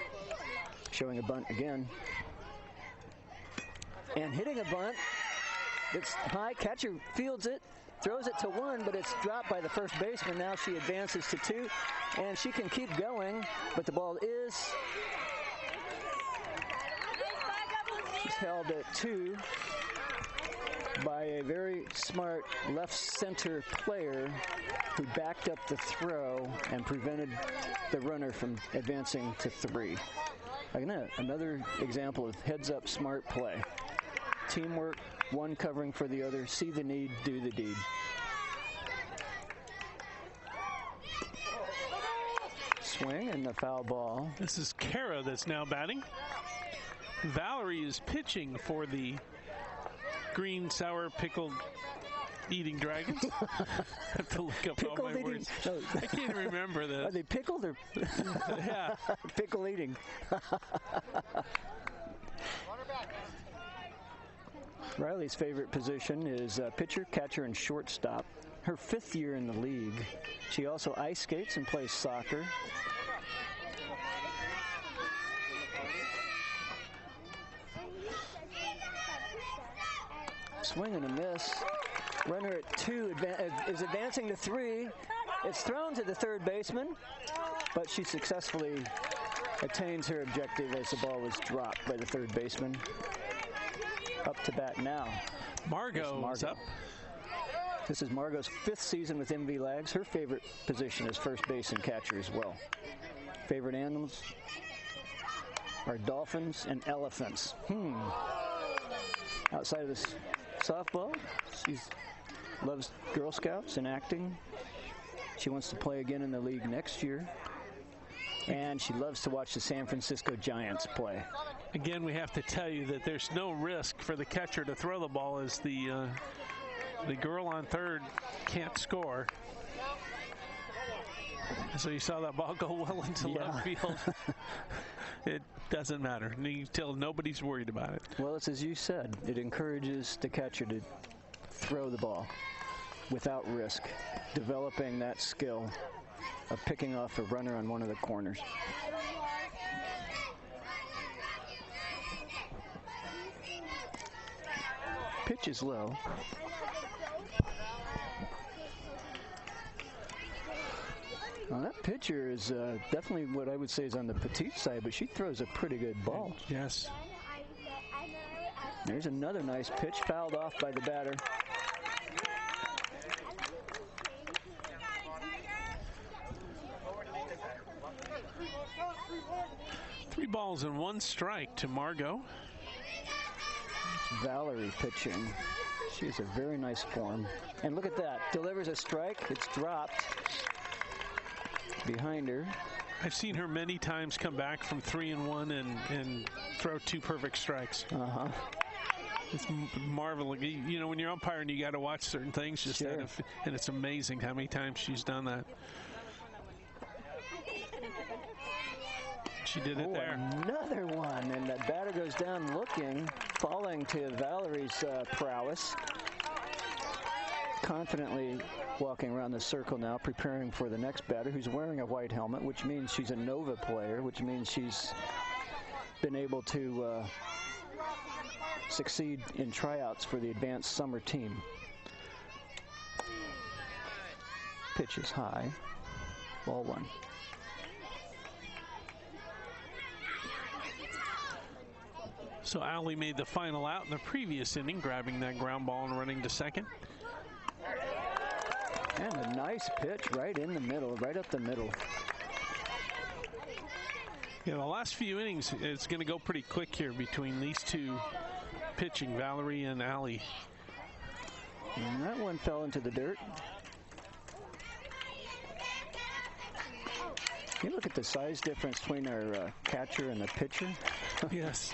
Speaker 1: Showing a bunt again. And hitting a bunt. It's high. Catcher fields it, throws it to one, but it's dropped by the first baseman. Now she advances to two, and she can keep going, but the ball is held at two by a very smart left center player who backed up the throw and prevented the runner from advancing to three. Again, another example of heads-up smart play. Teamwork, one covering for the other, see the need, do the deed. Swing and the foul ball.
Speaker 2: This is Kara that's now batting. Valerie is pitching for the green, sour, pickled eating dragons. I have to look up all my words. No. I can't remember this.
Speaker 1: Are they pickled or
Speaker 2: yeah.
Speaker 1: Pickle eating? Riley's favorite position is pitcher, catcher, and shortstop. Her fifth year in the league. She also ice skates and plays soccer. Swing and a miss. Runner at two is advancing to three. It's thrown to the third baseman, but she successfully attains her objective as the ball was dropped by the third baseman. Up to bat now.
Speaker 2: Margot is up.
Speaker 1: This is Margot's fifth season with MV Lags. Her favorite position is first base and catcher as well. Favorite animals are dolphins and elephants. Outside of this softball, she loves Girl Scouts and acting. She wants to play again in the league next year. And she loves to watch the San Francisco Giants play.
Speaker 2: Again, we have to tell you that there's no risk for the catcher to throw the ball as the girl on third can't score. So you saw that ball go well into left field. It doesn't matter until nobody's worried about it.
Speaker 1: Well, it's as you said. It encourages the catcher to throw the ball without risk, developing that skill of picking off a runner on one of the corners. Pitch is low. Well, that pitcher is definitely what I would say is on the petite side, but she throws a pretty good ball.
Speaker 2: Yes.
Speaker 1: There's another nice pitch, fouled off by the batter.
Speaker 2: 3 balls and 1 strike to Margot.
Speaker 1: Valerie pitching. She has a very nice form. And look at that. Delivers a strike. It's dropped behind her.
Speaker 2: I've seen her many times come back from 3-1 and throw 2 perfect strikes.
Speaker 1: Uh-huh.
Speaker 2: It's marvelous. You know, when you're umpiring, you got to watch certain things. Just
Speaker 1: sure.
Speaker 2: And it's amazing how many times she's done that. She did it there.
Speaker 1: Another one, and the batter goes down looking, falling to Valerie's prowess. Confidently walking around the circle now, preparing for the next batter, who's wearing a white helmet, which means she's a Nova player, which means she's been able to succeed in tryouts for the advanced summer team. Pitch is high. Ball 1.
Speaker 2: So Allie made the final out in the previous inning, grabbing that ground ball and running to second.
Speaker 1: And a nice pitch right in the middle, right up the middle.
Speaker 2: Yeah, the last few innings, it's going to go pretty quick here between these two pitching, Valerie and Allie.
Speaker 1: And that one fell into the dirt. You look at the size difference between our catcher and the pitcher.
Speaker 2: Yes.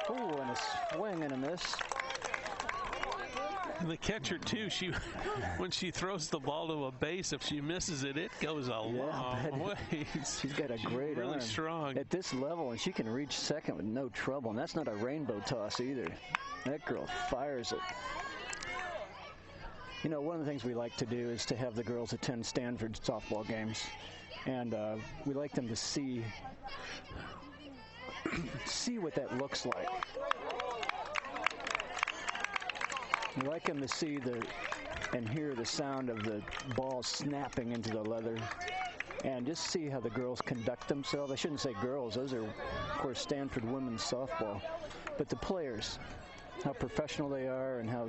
Speaker 1: Oh, and a swing and a miss.
Speaker 2: And the catcher, too, when she throws the ball to a base, if she misses it, it goes a long way.
Speaker 1: She's got a great
Speaker 2: really
Speaker 1: arm.
Speaker 2: Strong.
Speaker 1: At this level, and she can reach second with no trouble. And that's not a rainbow toss either. That girl fires it. You know, one of the things we like to do is to have the girls attend Stanford softball games. And we like them to see what that looks like. We like them to see and hear the sound of the ball snapping into the leather, and just see how the girls conduct themselves. I shouldn't say girls; those are, of course, Stanford women's softball. But the players, how professional they are, and how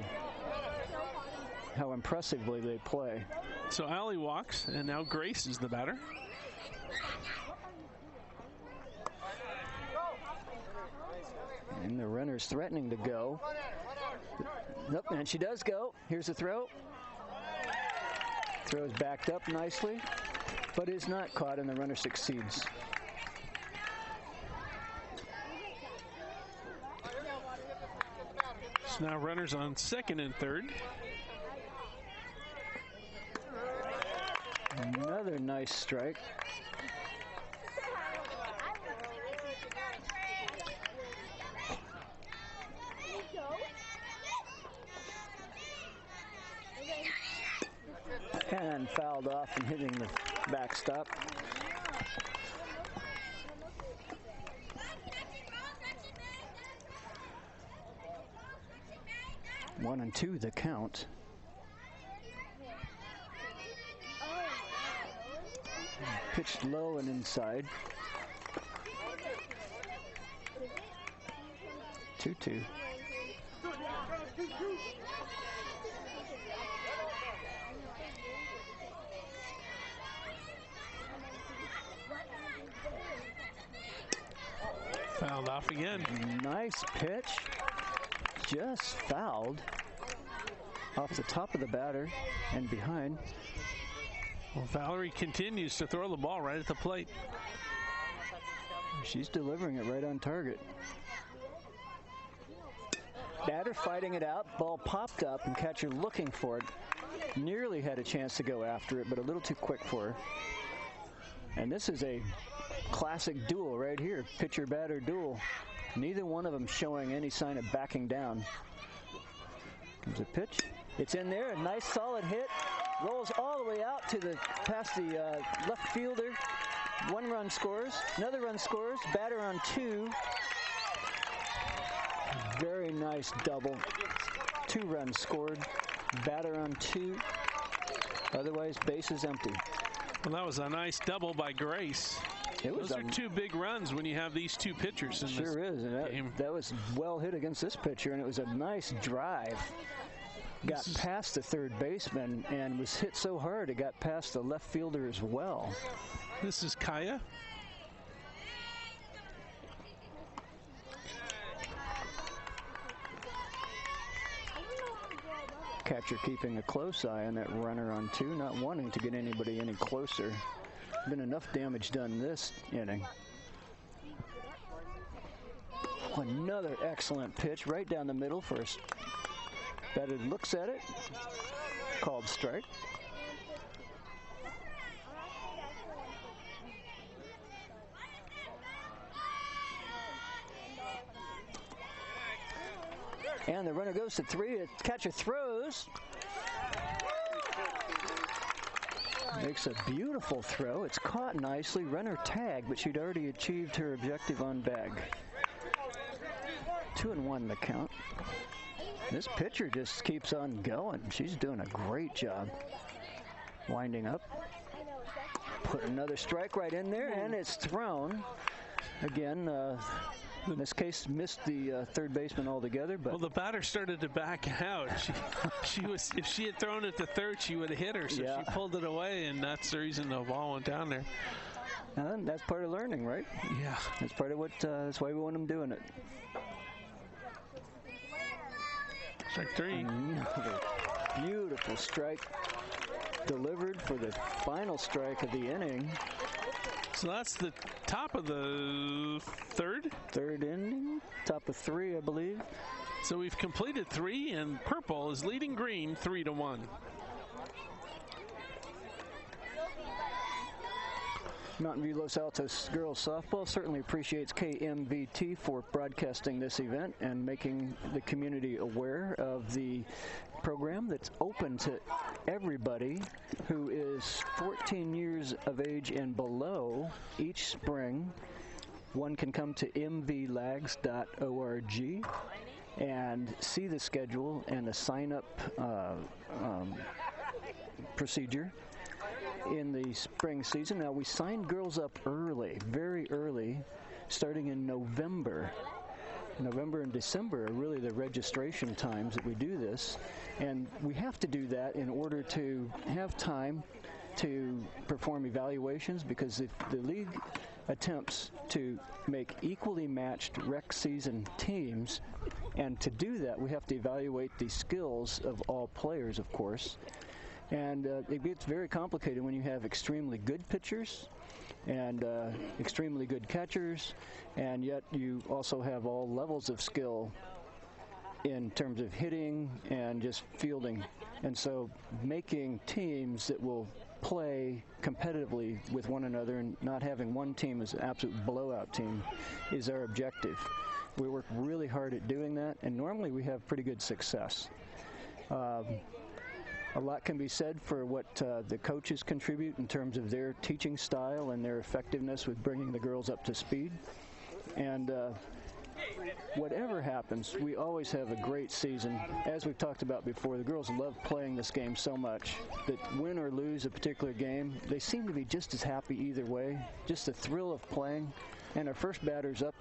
Speaker 1: impressively they play.
Speaker 2: So Allie walks, and now Grace is the batter.
Speaker 1: And the runner's threatening to go. Nope, and she does go. Here's the throw. Throws backed up nicely, but is not caught, and the runner succeeds.
Speaker 2: So now runners on second and third.
Speaker 1: Another nice strike. And fouled off and hitting the backstop. One and two, the count. Pitched low and inside. 2-2.
Speaker 2: Fouled off again.
Speaker 1: Nice pitch. Just fouled off the top of the batter and behind.
Speaker 2: Well, Valerie continues to throw the ball right at the plate.
Speaker 1: She's delivering it right on target. Batter fighting it out. Ball popped up, and catcher looking for it. Nearly had a chance to go after it, but a little too quick for her. And this is a classic duel right here, pitcher-batter duel. Neither one of them showing any sign of backing down. Comes a pitch. It's in there. A nice solid hit. Rolls all the way out past the left fielder. 1 run scores. Another run scores. Batter on 2. Very nice double. 2 runs scored. Batter on 2. Otherwise, base is empty.
Speaker 2: Well, that was a nice double by Grace. Those are 2 big runs when you have these 2 pitchers in this
Speaker 1: sure is. And that was well hit against this pitcher, and it was a nice drive. Got past the third baseman and was hit so hard it got past the left fielder as well.
Speaker 2: This is Kaya.
Speaker 1: Catcher keeping a close eye on that runner on 2, not wanting to get anybody any closer. Been enough damage done this inning. Another excellent pitch right down the middle for us. Batter looks at it. Called strike. And the runner goes to 3. The catcher throws. Makes a beautiful throw. It's caught nicely. Runner tagged, but she'd already achieved her objective on bag. 2-1 the count. This pitcher just keeps on going. She's doing a great job. Winding up. Put another strike right in there, and it's thrown. Again, in this case, missed the third baseman altogether. But
Speaker 2: well, the batter started to back out. She was, if she had thrown it to third, she would have hit her. So she pulled it away, and that's the reason the ball went down there.
Speaker 1: And that's part of learning, right?
Speaker 2: Yeah.
Speaker 1: That's part of what. That's why we want them doing it.
Speaker 2: Strike 3.
Speaker 1: Beautiful strike delivered for the final strike of the inning.
Speaker 2: So that's the top of the third?
Speaker 1: Third inning, top of 3, I believe.
Speaker 2: So we've completed 3, and purple is leading green 3-1.
Speaker 1: Mountain View Los Altos girls softball certainly appreciates KMVT for broadcasting this event and making the community aware of the program that's open to everybody who is 14 years of age and below each spring. One can come to mvlags.org and see the schedule and the sign-up procedure in the spring season. Now, we signed girls up early, very early, starting in November. November and December are really the registration times that we do this, and we have to do that in order to have time to perform evaluations, because if the league attempts to make equally matched rec season teams, and to do that we have to evaluate the skills of all players, of course. And it gets very complicated when you have extremely good pitchers and extremely good catchers, and yet you also have all levels of skill in terms of hitting and just fielding. And so making teams that will play competitively with one another and not having one team as an absolute blowout team is our objective. We work really hard at doing that, and normally we have pretty good success. A lot can be said for what the coaches contribute in terms of their teaching style and their effectiveness with bringing the girls up to speed. And whatever happens, we always have a great season. As we've talked about before, the girls love playing this game so much that win or lose a particular game, they seem to be just as happy either way. Just the thrill of playing. And our first batter's up.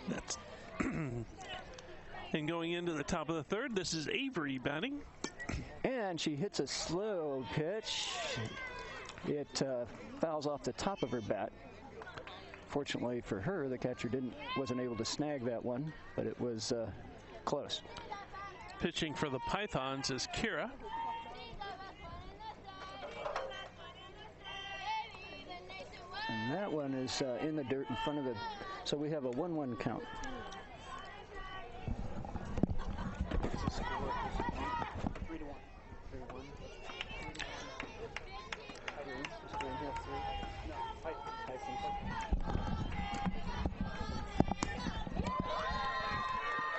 Speaker 2: That's and going into the top of the third, this is Avery batting.
Speaker 1: And she hits a slow pitch. It fouls off the top of her bat. Fortunately for her, the catcher wasn't able to snag that one, but it was close.
Speaker 2: Pitching for the Pythons is Kira.
Speaker 1: And that one is in the dirt in front of the, so we have a 1-1 count.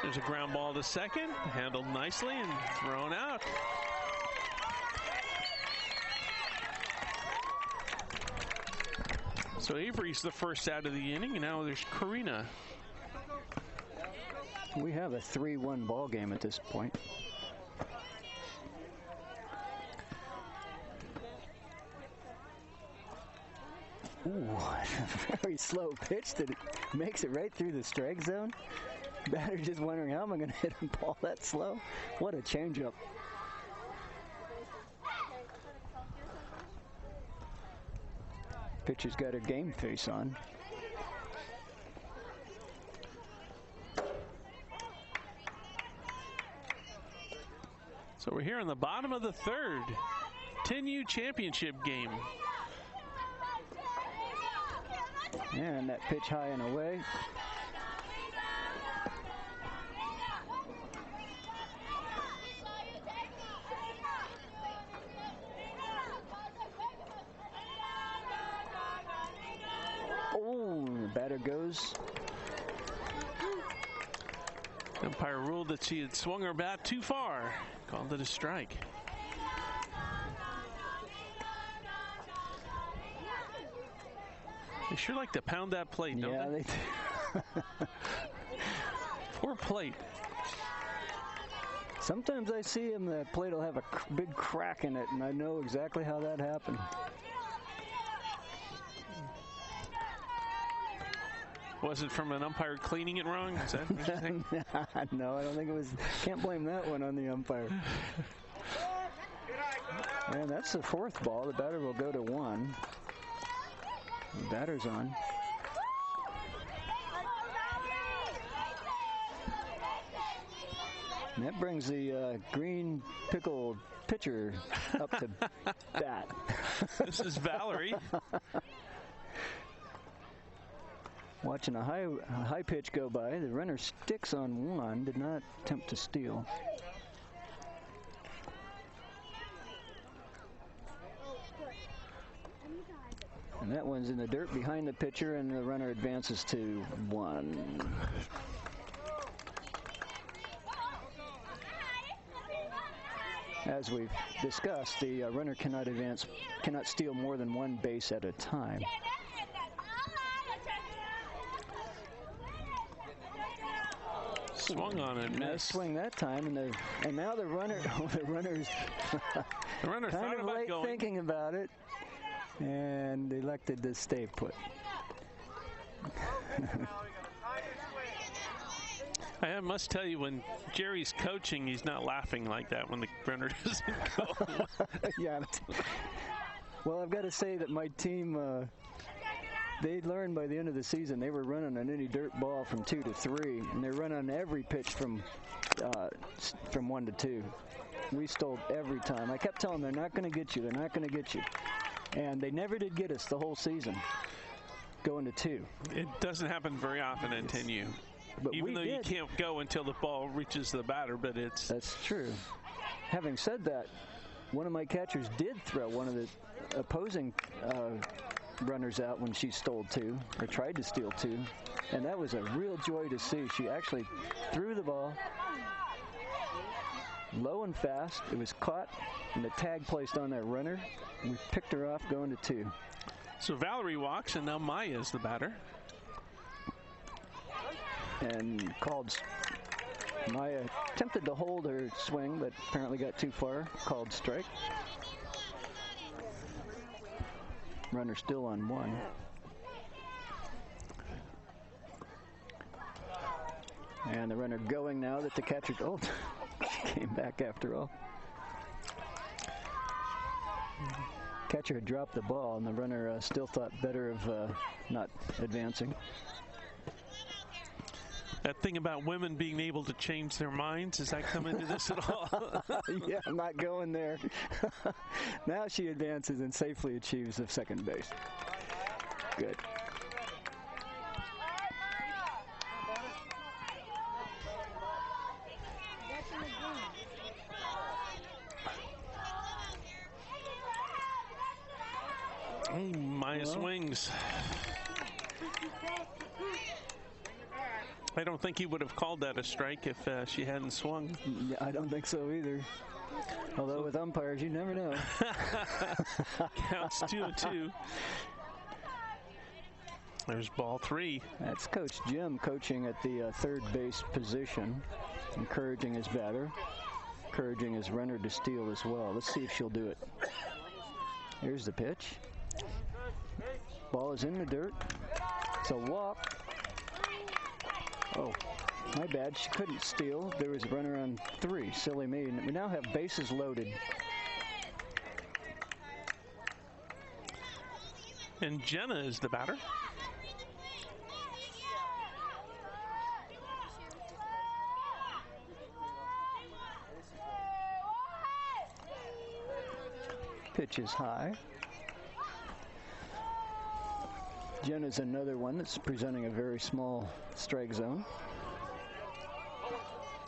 Speaker 2: There's a ground ball to second, handled nicely and thrown out. So Avery's the first out of the inning, and now there's Karina.
Speaker 1: We have a 3-1 ball game at this point. Ooh, very slow pitch that makes it right through the strike zone. Batter just wondering, how am I going to hit a ball that slow? What a changeup. Pitcher's got her game face on.
Speaker 2: So we're here in the bottom of the third. 10U championship game.
Speaker 1: And that pitch high and away. Oh, the batter goes.
Speaker 2: Umpire ruled that she had swung her bat too far. Called it a strike. They sure like to pound that plate, don't
Speaker 1: Yeah,
Speaker 2: they?
Speaker 1: do.
Speaker 2: Poor plate.
Speaker 1: Sometimes I see him, the plate will have a big crack in it, and I know exactly how that happened.
Speaker 2: Was it from an umpire cleaning it wrong? Is that what you're saying?
Speaker 1: No, I don't think it was. Can't blame that one on the umpire. And that's the fourth ball. The batter will go to 1. The batter's on. And that brings the green pickle pitcher up to bat.
Speaker 2: This is Valerie.
Speaker 1: Watching a high pitch go by. The runner sticks on 1, did not attempt to steal. And that one's in the dirt behind the pitcher, and the runner advances to 1. As we've discussed, the runner cannot steal more than 1 base at a time.
Speaker 2: Swung on it,
Speaker 1: Nice
Speaker 2: missed.
Speaker 1: swing that time, and now the runner's
Speaker 2: The runner
Speaker 1: kind
Speaker 2: thought
Speaker 1: of
Speaker 2: about
Speaker 1: late
Speaker 2: going.
Speaker 1: thinking about it, and elected to stay put.
Speaker 2: I must tell you, when Jerry's coaching, he's not laughing like that when the runner doesn't go.
Speaker 1: Yeah. Well, I've got to say that my team, they learned by the end of the season they were running on any dirt ball from 2 to 3, and they run on every pitch from 1 to 2. We stole every time. I kept telling them, they're not going to get you. They're not going to get you. And they never did get us the whole season, going to 2.
Speaker 2: It doesn't happen very often in 10U.
Speaker 1: But
Speaker 2: Even though
Speaker 1: did.
Speaker 2: you can't go until the ball reaches the batter, but it's...
Speaker 1: That's true. Having said that, one of my catchers did throw one of the opposing runners out when she stole 2, or tried to steal 2, and that was a real joy to see. She actually threw the ball low and fast. It was caught, and the tag placed on that runner. We picked her off going to 2.
Speaker 2: So Valerie walks, and now Maya is the batter.
Speaker 1: And Maya attempted to hold her swing, but apparently got too far. Called strike. Runner still on 1. And the runner going now that the catcher, came back after all. Catcher had dropped the ball, and the runner still thought better of not advancing.
Speaker 2: That thing about women being able to change their minds, does that come into this at all?
Speaker 1: Yeah, I'm not going there. Now she advances and safely achieves the second base. Good.
Speaker 2: Maya swings. I don't think he would have called that a strike if she hadn't swung.
Speaker 1: Yeah, I don't think so either. Although with umpires, you never know.
Speaker 2: Counts 2-2. There's ball 3.
Speaker 1: That's Coach Jim coaching at the third base position, encouraging his batter, encouraging his runner to steal as well. Let's see if she'll do it. Here's the pitch. Ball is in the dirt. It's a walk. Oh, my bad. She couldn't steal. There was a runner on 3. Silly me. We now have bases loaded.
Speaker 2: And Jenna is the batter.
Speaker 1: Pitch is high. Jenna's another one that's presenting a very small strike zone.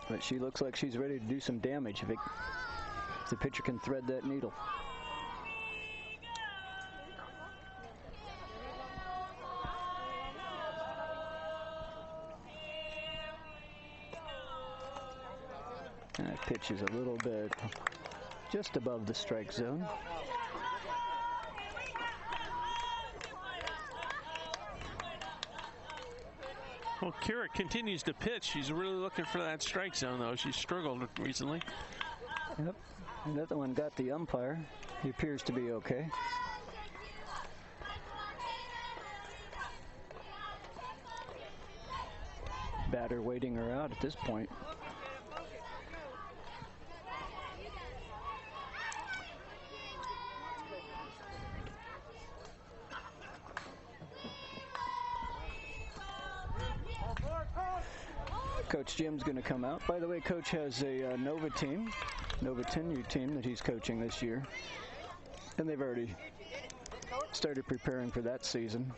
Speaker 1: But she looks like she's ready to do some damage if the pitcher can thread that needle. And that pitch is a little bit just above the strike zone.
Speaker 2: Well, Kira continues to pitch. She's really looking for that strike zone, though. She's struggled recently.
Speaker 1: Yep. Another one got the umpire. He appears to be okay. Batter waiting her out at this point. Coach Jim's going to come out. By the way, Coach has a Nova team, Nova 10U team that he's coaching this year. And they've already started preparing for that season.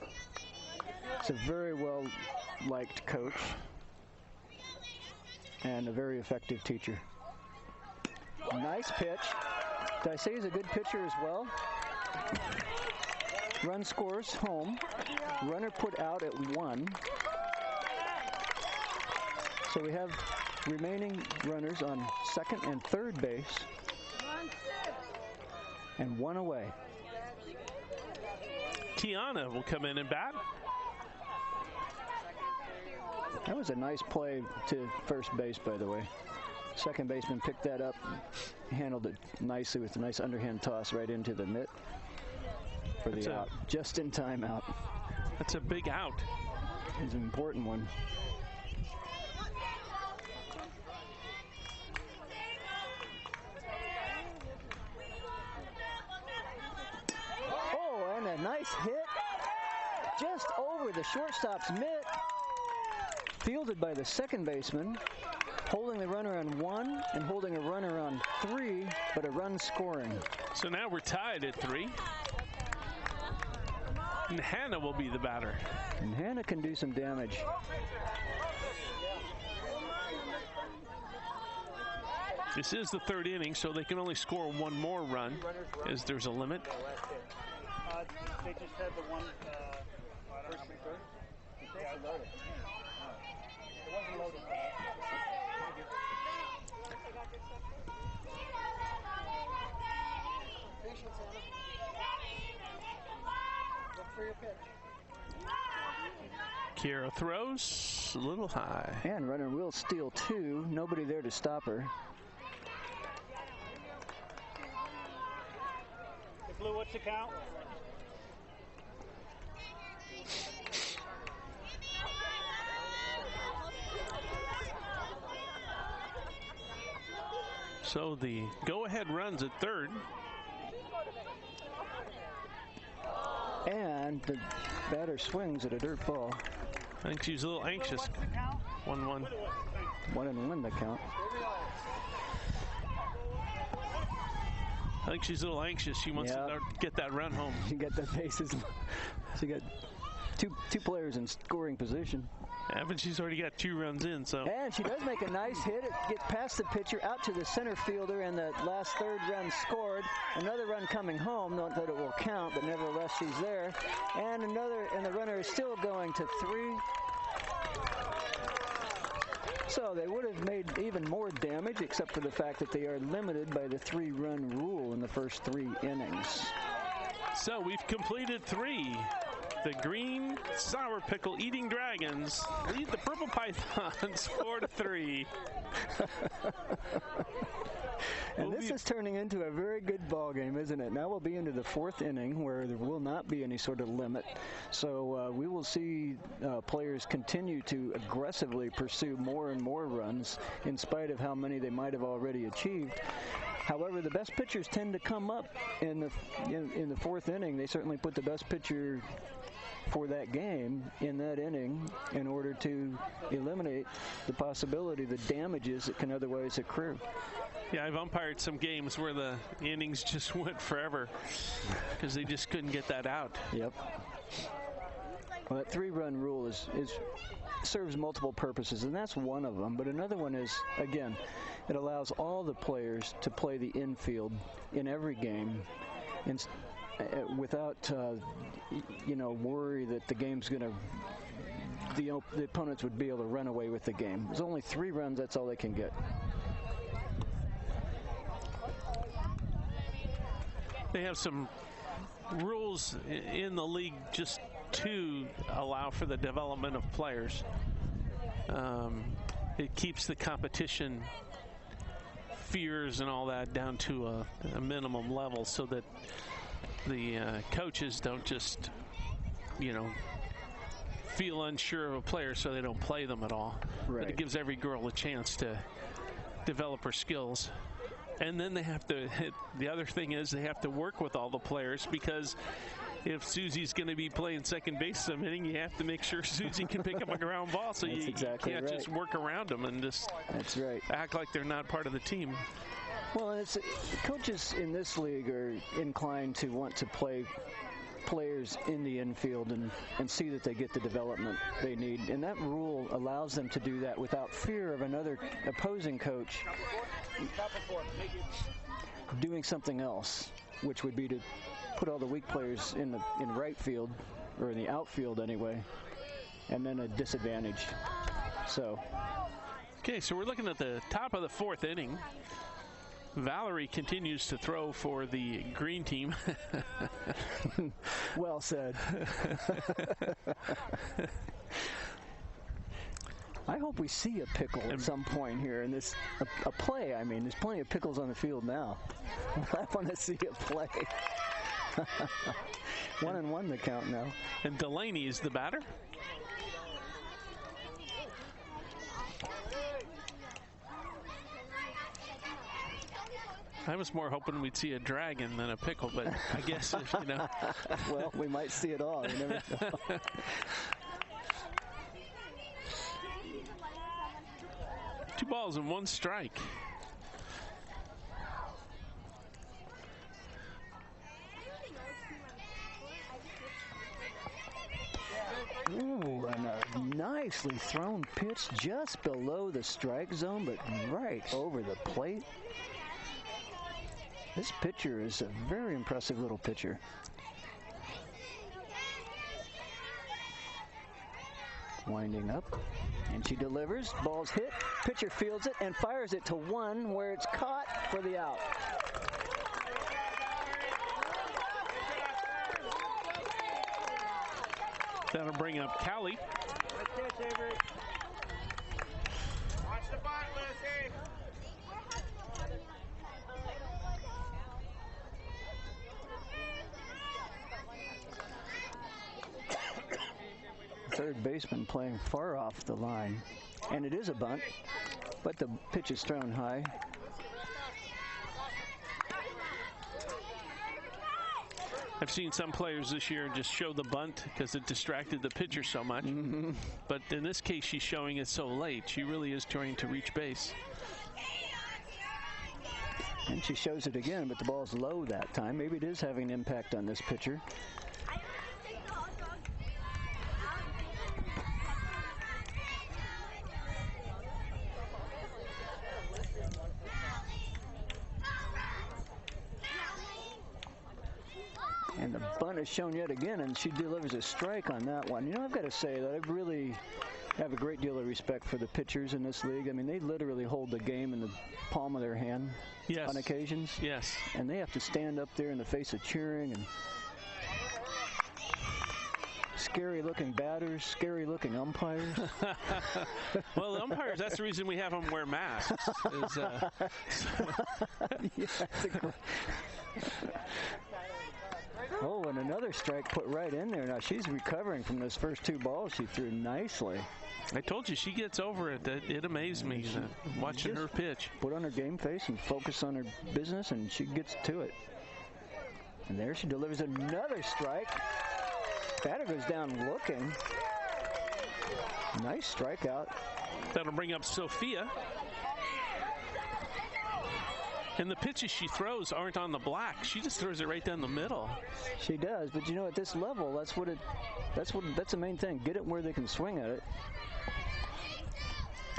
Speaker 1: It's a very well-liked coach and a very effective teacher. Nice pitch. Did I say he's a good pitcher as well? Run scores home. Runner put out at 1. So we have remaining runners on second and third base, and 1 away.
Speaker 2: Tiana will come in and bat.
Speaker 1: That was a nice play to first base, by the way. Second baseman picked that up, handled it nicely with a nice underhand toss right into the mitt for the out. Just in time out.
Speaker 2: That's a big out.
Speaker 1: It's an important one. A nice hit just over the shortstop's mitt, fielded by the second baseman, holding the runner on 1 and holding a runner on 3, but a run scoring.
Speaker 2: So now we're tied at 3. And Hannah will be the batter.
Speaker 1: And Hannah can do some damage.
Speaker 2: This is the 3rd inning, so they can only score 1 more run, as there's a limit.
Speaker 3: They just had the one first and third. Yeah, it loaded. It wasn't loaded. Look for your pitch.
Speaker 2: Kira throws a little high.
Speaker 1: And runner will steal 2. Nobody there to stop her.
Speaker 3: Blue, what's the count?
Speaker 2: So the go-ahead runs at 3rd.
Speaker 1: And the batter swings at a dirt ball.
Speaker 2: I think she's a little anxious. 1-1.
Speaker 1: 1-1 the count.
Speaker 2: I think she's a little anxious. She wants to get that run home.
Speaker 1: She got the bases. She got two players in scoring position.
Speaker 2: Yeah, but she's already got 2 runs in, so.
Speaker 1: And she does make a nice hit. It gets past the pitcher, out to the center fielder, and the last third run scored. Another run coming home. Not that it will count, but nevertheless she's there. And the runner is still going to 3. So they would have made even more damage, except for the fact that they are limited by the 3-run rule in the first 3 innings.
Speaker 2: So we've completed 3. The green sour pickle eating dragons lead the purple pythons 4-3.
Speaker 1: And this is turning into a very good ball game, isn't it? Now we'll be into the 4th inning where there will not be any sort of limit. So we will see players continue to aggressively pursue more and more runs in spite of how many they might have already achieved. However, the best pitchers tend to come up in the 4th inning. They certainly put the best pitcher for that game in that inning in order to eliminate the possibility, the damages that can otherwise accrue.
Speaker 2: Yeah, I've umpired some games where the innings just went forever because they just couldn't get that out.
Speaker 1: Yep. Well, that 3-run rule serves multiple purposes, and that's one of them. But another one is, again, it allows all the players to play the infield in every game without, worry that the game's going to, the opponents would be able to run away with the game. There's only 3 runs, that's all they can get.
Speaker 2: They have some rules in the league just to allow for the development of players. It keeps the competition fears and all that down to a minimum level so that the coaches don't just, feel unsure of a player so they don't play them at all.
Speaker 1: Right.
Speaker 2: But it gives every girl a chance to develop her skills. And then they have to, the other thing is they have to work with all the players, because if Susie's going to be playing second base some inning, you have to make sure Susie can pick up a ground ball. So you can't just work around them and just act like they're not part of the team.
Speaker 1: Well, coaches in this league are inclined to want to play players in the infield and see that they get the development they need. And that rule allows them to do that without fear of another opposing coach doing something else, which would be to put all the weak players in right field, or in the outfield anyway, and then a disadvantage. So.
Speaker 2: Okay, so we're looking at the top of the 4th inning. Valerie continues to throw for the green team.
Speaker 1: Well said. I hope we see a pickle at some point here in this a play. I mean, there's plenty of pickles on the field now. I want to see a play. 1-1 the count now.
Speaker 2: And Delaney is the batter. I was more hoping we'd see a dragon than a pickle, but I guess,
Speaker 1: Well, we might see it all. You never know.
Speaker 2: Two balls and 1 strike.
Speaker 1: Ooh, and a nicely thrown pitch just below the strike zone, but right over the plate. This pitcher is a very impressive little pitcher. Winding up, and she delivers. Ball's hit. Pitcher fields it and fires it to 1, where it's caught for the out.
Speaker 2: That'll bring up Callie.
Speaker 3: Watch the butt, Lucy.
Speaker 1: Third baseman playing far off the line, and it is a bunt, but the pitch is thrown high.
Speaker 2: I've seen some players this year just show the bunt because it distracted the pitcher so much.
Speaker 1: Mm-hmm.
Speaker 2: But in this case, she's showing it so late. She really is trying to reach base.
Speaker 1: And she shows it again, but the ball's low that time. Maybe it is having an impact on this pitcher. run is shown yet again, and she delivers a strike on that one. You know, I've got to say that I really have a great deal of respect for the pitchers in this league. I mean, they literally hold the game in the palm of their hand on occasions.
Speaker 2: Yes.
Speaker 1: And they have to stand up there in the face of cheering and scary-looking batters, scary-looking umpires.
Speaker 2: Well, the umpires, that's the reason we have them wear masks.
Speaker 1: Oh, and another strike put right in there. Now, she's recovering from those first 2 balls she threw nicely.
Speaker 2: I told you she gets over it. It amazed me watching her pitch.
Speaker 1: Put on her game face and focus on her business, and she gets to it. And there she delivers another strike. Batter goes down looking. Nice strikeout.
Speaker 2: That'll bring up Sophia. And the pitches she throws aren't on the black. She just throws it right down the middle.
Speaker 1: She does, but you know, at this level, that's the main thing. Get it where they can swing at it.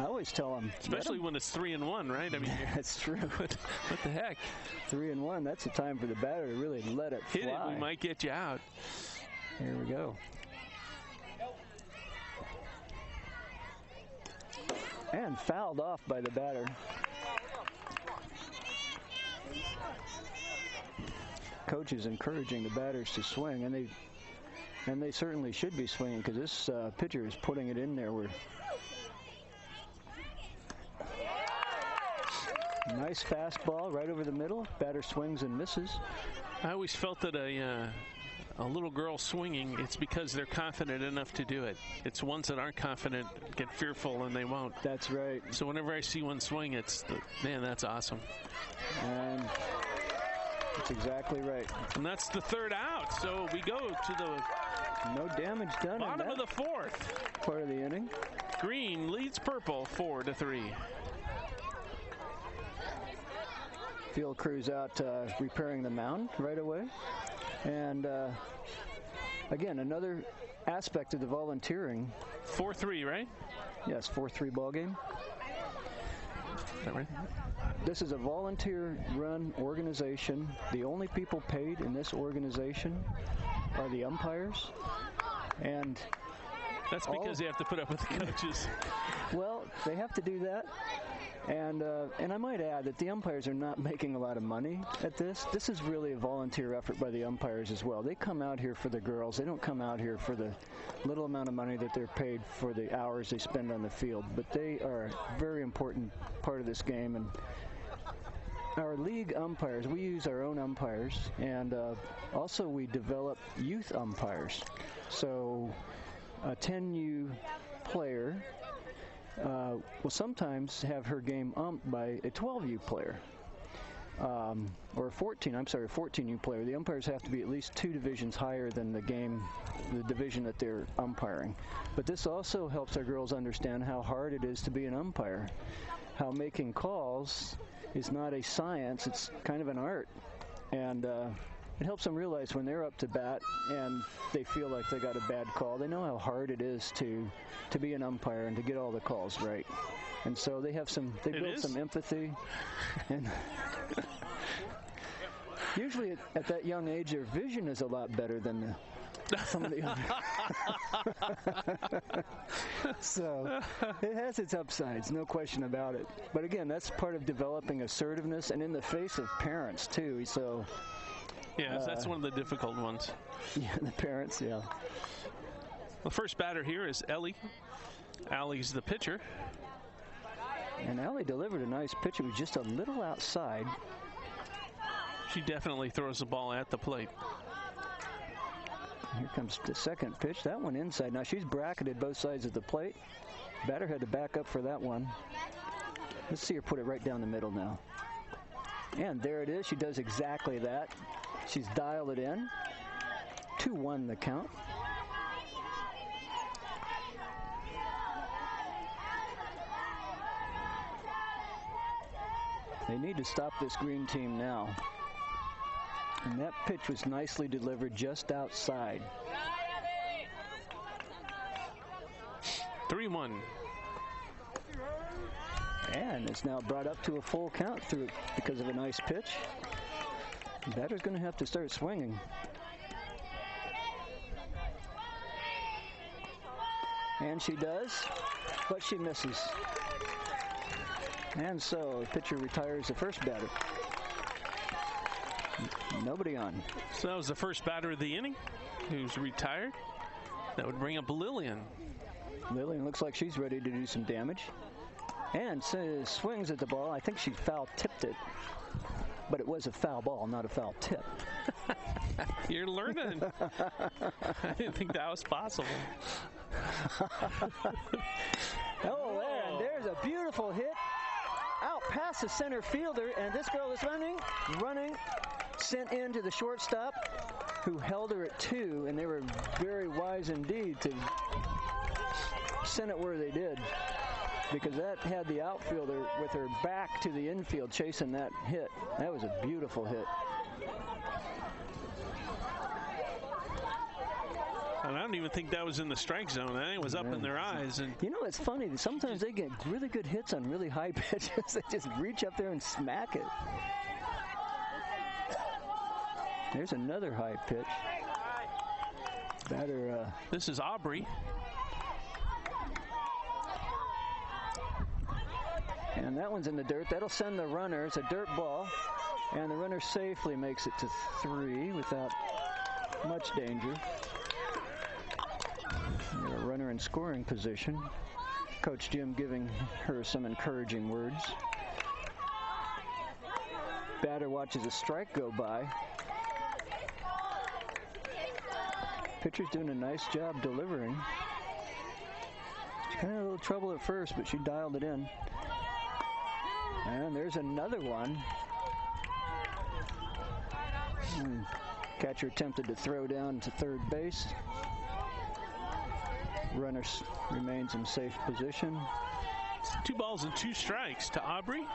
Speaker 1: I always tell them,
Speaker 2: especially when it's 3-1, right? I mean,
Speaker 1: that's true.
Speaker 2: What the heck?
Speaker 1: 3-1. That's the time for the batter to really let it fly.
Speaker 2: Hit it. We might get you out.
Speaker 1: Here we go. And fouled off by the batter. Coach is encouraging the batters to swing, and they certainly should be swinging, because this pitcher is putting it in there. Nice fastball right over the middle. Batter swings and misses.
Speaker 2: I always felt that a little girl swinging, it's because they're confident enough to do it. It's ones that aren't confident get fearful and they won't.
Speaker 1: That's right.
Speaker 2: So whenever I see one swing, man, that's awesome.
Speaker 1: And that's exactly right.
Speaker 2: And that's the 3rd out. So we go to the
Speaker 1: no damage done.
Speaker 2: Bottom of the 4th.
Speaker 1: Part of the inning.
Speaker 2: Green leads purple 4-3.
Speaker 1: Field crew's out repairing the mound right away. And again, another aspect of the volunteering.
Speaker 2: 4-3, right?
Speaker 1: Yes, 4-3 ball game.
Speaker 2: Is that right?
Speaker 1: This is a volunteer-run organization. The only people paid in this organization are the umpires. And
Speaker 2: that's because they have to put up with the coaches.
Speaker 1: Well, they have to do that. And I might add that the umpires are not making a lot of money at this. This is really a volunteer effort by the umpires as well. They come out here for the girls. They don't come out here for the little amount of money that they're paid for the hours they spend on the field. But they are a very important part of this game. And our league umpires, we use our own umpires. And also we develop youth umpires. So a 10U player will sometimes have her game umped by a 12U player, or a 14U player. The umpires have to be at least 2 divisions higher than the division that they're umpiring. But this also helps our girls understand how hard it is to be an umpire, how making calls is not a science, it's kind of an art. And it helps them realize when they're up to bat and they feel like they got a bad call, they know how hard it is to be an umpire and to get all the calls right. And so they build some empathy. And usually at that young age, their vision is a lot better than some of the other. So it has its upsides, no question about it. But again, that's part of developing assertiveness and in the face of parents too. So
Speaker 2: yeah, that's one of the difficult ones.
Speaker 1: Yeah, the parents, yeah.
Speaker 2: The first batter here is Ellie. Allie's the pitcher.
Speaker 1: And Allie delivered a nice pitch. It was just a little outside.
Speaker 2: She definitely throws the ball at the plate.
Speaker 1: Here comes the second pitch. That one inside. Now she's bracketed both sides of the plate. Batter had to back up for that one. Let's see her put it right down the middle now. And there it is. She does exactly that. She's dialed it in. 2-1 the count. They need to stop this green team now. And that pitch was nicely delivered just outside.
Speaker 2: 3-1.
Speaker 1: And it's now brought up to a full count through it because of a nice pitch. The batter's going to have to start swinging. And she does, but she misses. And so the pitcher retires the first batter. Nobody on.
Speaker 2: So that was the first batter of the inning who's retired. That would bring up Lillian.
Speaker 1: Lillian looks like she's ready to do some damage. And swings at the ball. I think she foul tipped it. But it was a foul ball, not a foul tip.
Speaker 2: You're learning. I didn't think that was possible.
Speaker 1: Oh, and there's a beautiful hit out past the center fielder. And this girl is running, sent into the shortstop, who held her at 2. And they were very wise indeed to send it where they did, because that had the outfielder with her back to the infield chasing that hit. That was a beautiful hit.
Speaker 2: And I don't even think that was in the strike zone. I think it was up in their eyes. And
Speaker 1: you know, it's funny. Sometimes they get really good hits on really high pitches. They just reach up there and smack it. There's another high pitch. Batter.
Speaker 2: This is Aubrey.
Speaker 1: And that one's in the dirt. That'll send the runner. It's a dirt ball. And the runner safely makes it to 3 without much danger. Got a runner in scoring position. Coach Jim giving her some encouraging words. Batter watches a strike go by. Pitcher's doing a nice job delivering. She kind of had a little trouble at first, but she dialed it in. And there's another one. Catcher attempted to throw down to third base. Runner remains in safe position.
Speaker 2: 2 balls and 2 strikes to Aubrey.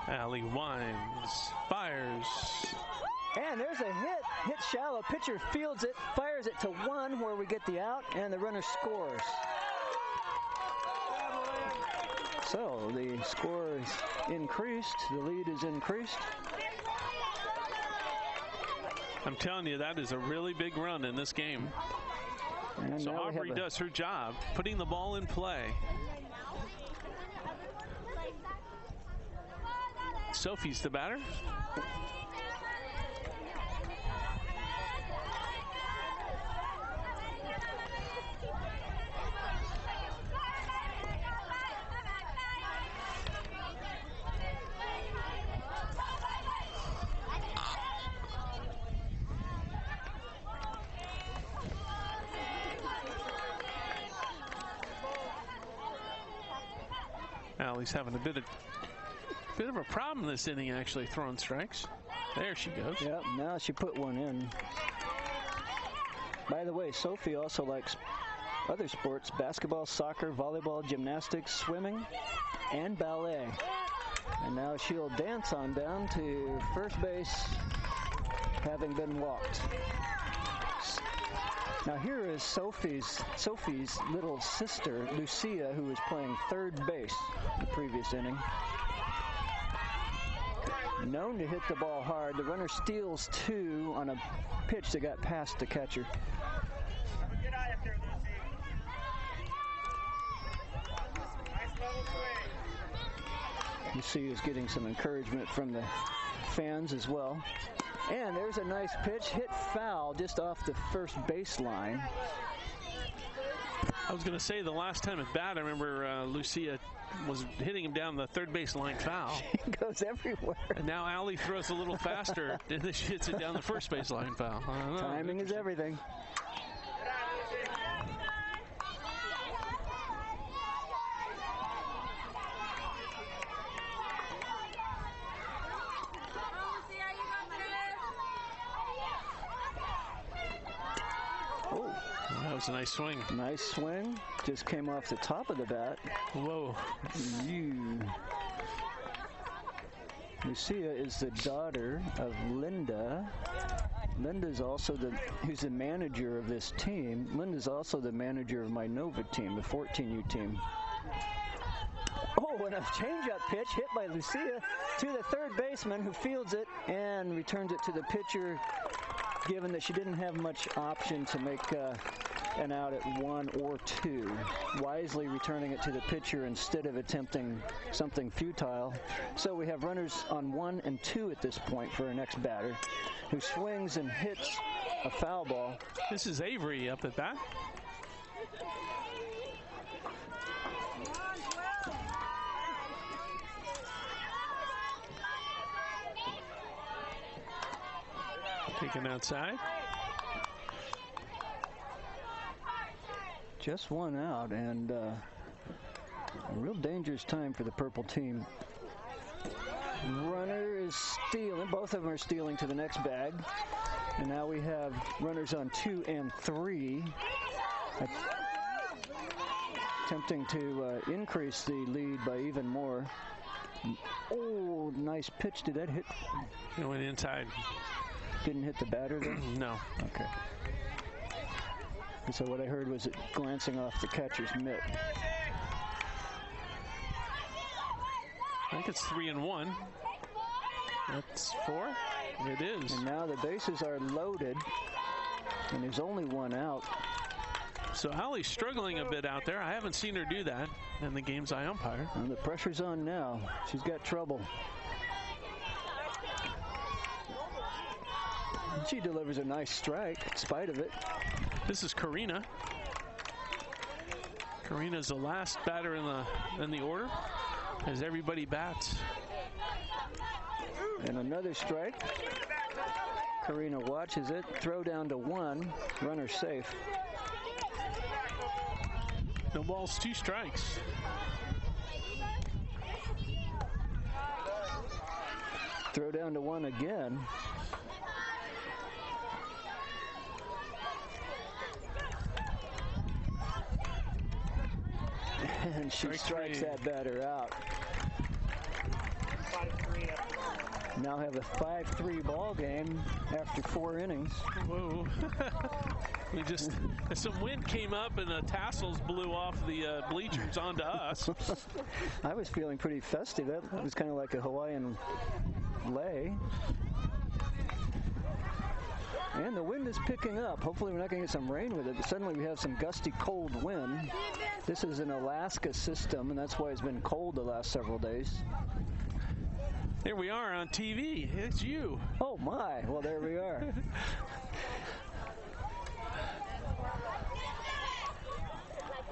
Speaker 2: Allie winds, fires.
Speaker 1: And there's a hit shallow. Pitcher fields it, fires it to 1 where we get the out, and the runner scores. So the score is increased. The lead is increased.
Speaker 2: I'm telling you, that is a really big run in this game.
Speaker 1: And
Speaker 2: so Aubrey does her job, putting the ball in play. Sophie's the batter. Allie's having a bit of a problem this inning, actually, throwing strikes. There she goes.
Speaker 1: Yep, now she put one in. By the way, Sophie also likes other sports: basketball, soccer, volleyball, gymnastics, swimming, and ballet. And now she'll dance on down to first base, having been walked. Now here is Sophie's little sister, Lucia, who was playing third base in the previous inning. Known to hit the ball hard. The runner steals 2 on a pitch that got past the catcher.
Speaker 3: Get out of there, Lucy.
Speaker 1: Lucia is getting some encouragement from the fans as well. And there's a nice pitch, hit foul just off the first baseline.
Speaker 2: I was going to say, the last time at bat, I remember Lucia was hitting him down the third baseline foul.
Speaker 1: She goes everywhere.
Speaker 2: And now Allie throws a little faster, and then she hits it down the first baseline foul.
Speaker 1: Timing is everything.
Speaker 2: That was a nice swing.
Speaker 1: Nice swing. Just came off the top of the bat.
Speaker 2: Whoa.
Speaker 1: Lucia is the daughter of Linda. Linda's also who's the manager of this team. Linda's also the manager of my Nova team, the 14U team. Oh, and a changeup pitch hit by Lucia to the third baseman, who fields it and returns it to the pitcher, given that she didn't have much option to make an out at 1 or 2, wisely returning it to the pitcher instead of attempting something futile. So we have runners on 1 and 2 at this point for our next batter, who swings and hits a foul ball.
Speaker 2: This is Avery up at bat. Taken outside.
Speaker 1: Just one out, and a real dangerous time for the purple team. Runner is stealing. Both of them are stealing to the next bag. And now we have runners on 2 and 3. Attempting to increase the lead by even more. Oh, nice pitch. Did that hit?
Speaker 2: It went inside.
Speaker 1: Didn't hit the batter there?
Speaker 2: No.
Speaker 1: Okay. And so what I heard was it glancing off the catcher's mitt.
Speaker 2: I think it's 3-1. That's 4. It is.
Speaker 1: And now the bases are loaded, and there's only one out.
Speaker 2: So Allie's struggling a bit out there. I haven't seen her do that in the games I umpire.
Speaker 1: And the pressure's on now. She's got trouble. She delivers a nice strike in spite of it.
Speaker 2: This is Karina. Karina's the last batter in the order as everybody bats.
Speaker 1: And another strike. Karina watches it. Throw down to 1. Runner safe.
Speaker 2: No balls, 2 strikes.
Speaker 1: Throw down to 1 again. And she strikes that batter out.
Speaker 3: 5-3.
Speaker 1: Now have a 5-3 ball game after 4 innings.
Speaker 2: Whoa. Some wind came up and the tassels blew off the bleachers onto us.
Speaker 1: I was feeling pretty festive. That was kind of like a Hawaiian lei. And the wind is picking up. Hopefully we're not going to get some rain with it, but suddenly we have some gusty cold wind. This is an Alaska system, and that's why it's been cold the last several days.
Speaker 2: Here we are on TV. It's you.
Speaker 1: Oh my, well there we are.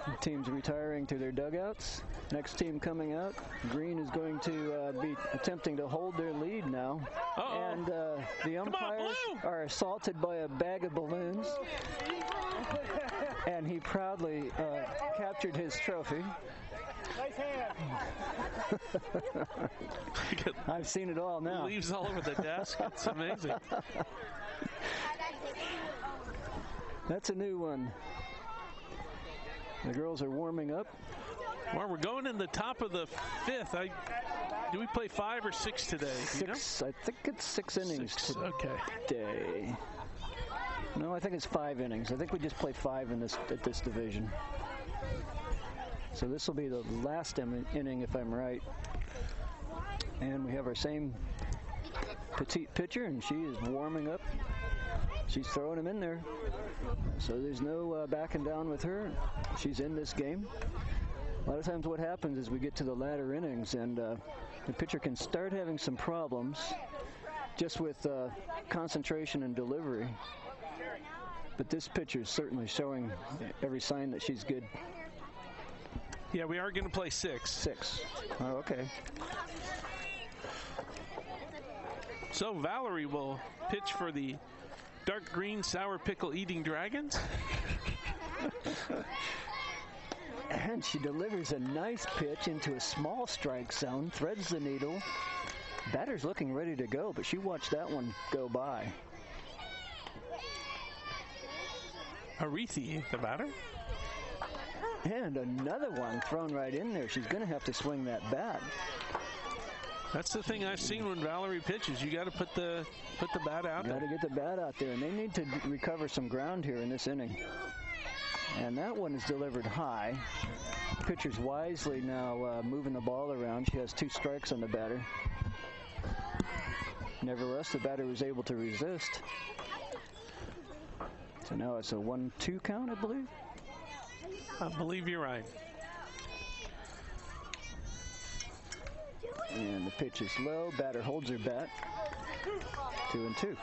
Speaker 1: The team's retiring to their dugouts. Next team coming out. Green is going to be attempting to hold their lead now.
Speaker 2: Uh-oh.
Speaker 1: And the umpires are assaulted by a bag of balloons. And he proudly captured his trophy.
Speaker 3: Nice hand.
Speaker 1: I've seen it all now.
Speaker 2: Leaves all over the desk. It's amazing.
Speaker 1: That's a new one. The girls are warming up.
Speaker 2: Well, we're going in the top of the 5th. Do we play 5 or 6 today?
Speaker 1: 6. I think it's 6 innings
Speaker 2: 6,
Speaker 1: today.
Speaker 2: Okay.
Speaker 1: No, I think it's 5 innings. I think we just play 5 at this division. So this will be the last inning, if I'm right. And we have our same petite pitcher, and she is warming up. She's throwing him in there. So there's no backing down with her. She's in this game. A lot of times what happens is we get to the latter innings, and the pitcher can start having some problems just with concentration and delivery. But this pitcher is certainly showing every sign that she's good.
Speaker 2: Yeah, we are going to play 6.
Speaker 1: 6. Oh, okay.
Speaker 2: So Valerie will pitch for the dark green sour pickle eating dragons.
Speaker 1: And she delivers a nice pitch into a small strike zone, threads the needle. Batter's looking ready to go, but she watched that one go by.
Speaker 2: Arethi, the batter.
Speaker 1: And another one thrown right in there. She's going to have to swing that bat.
Speaker 2: That's the thing I've seen when Valerie pitches. You got to put the bat out there.
Speaker 1: Got to get the bat out there, and they need to recover some ground here in this inning. And that one is delivered high. Pitcher's wisely now moving the ball around. She has 2 strikes on the batter. Nevertheless, the batter was able to resist. So now it's a 1-2 count, I believe.
Speaker 2: I believe you're right.
Speaker 1: And the pitch is low. Batter holds her bat. 2-2.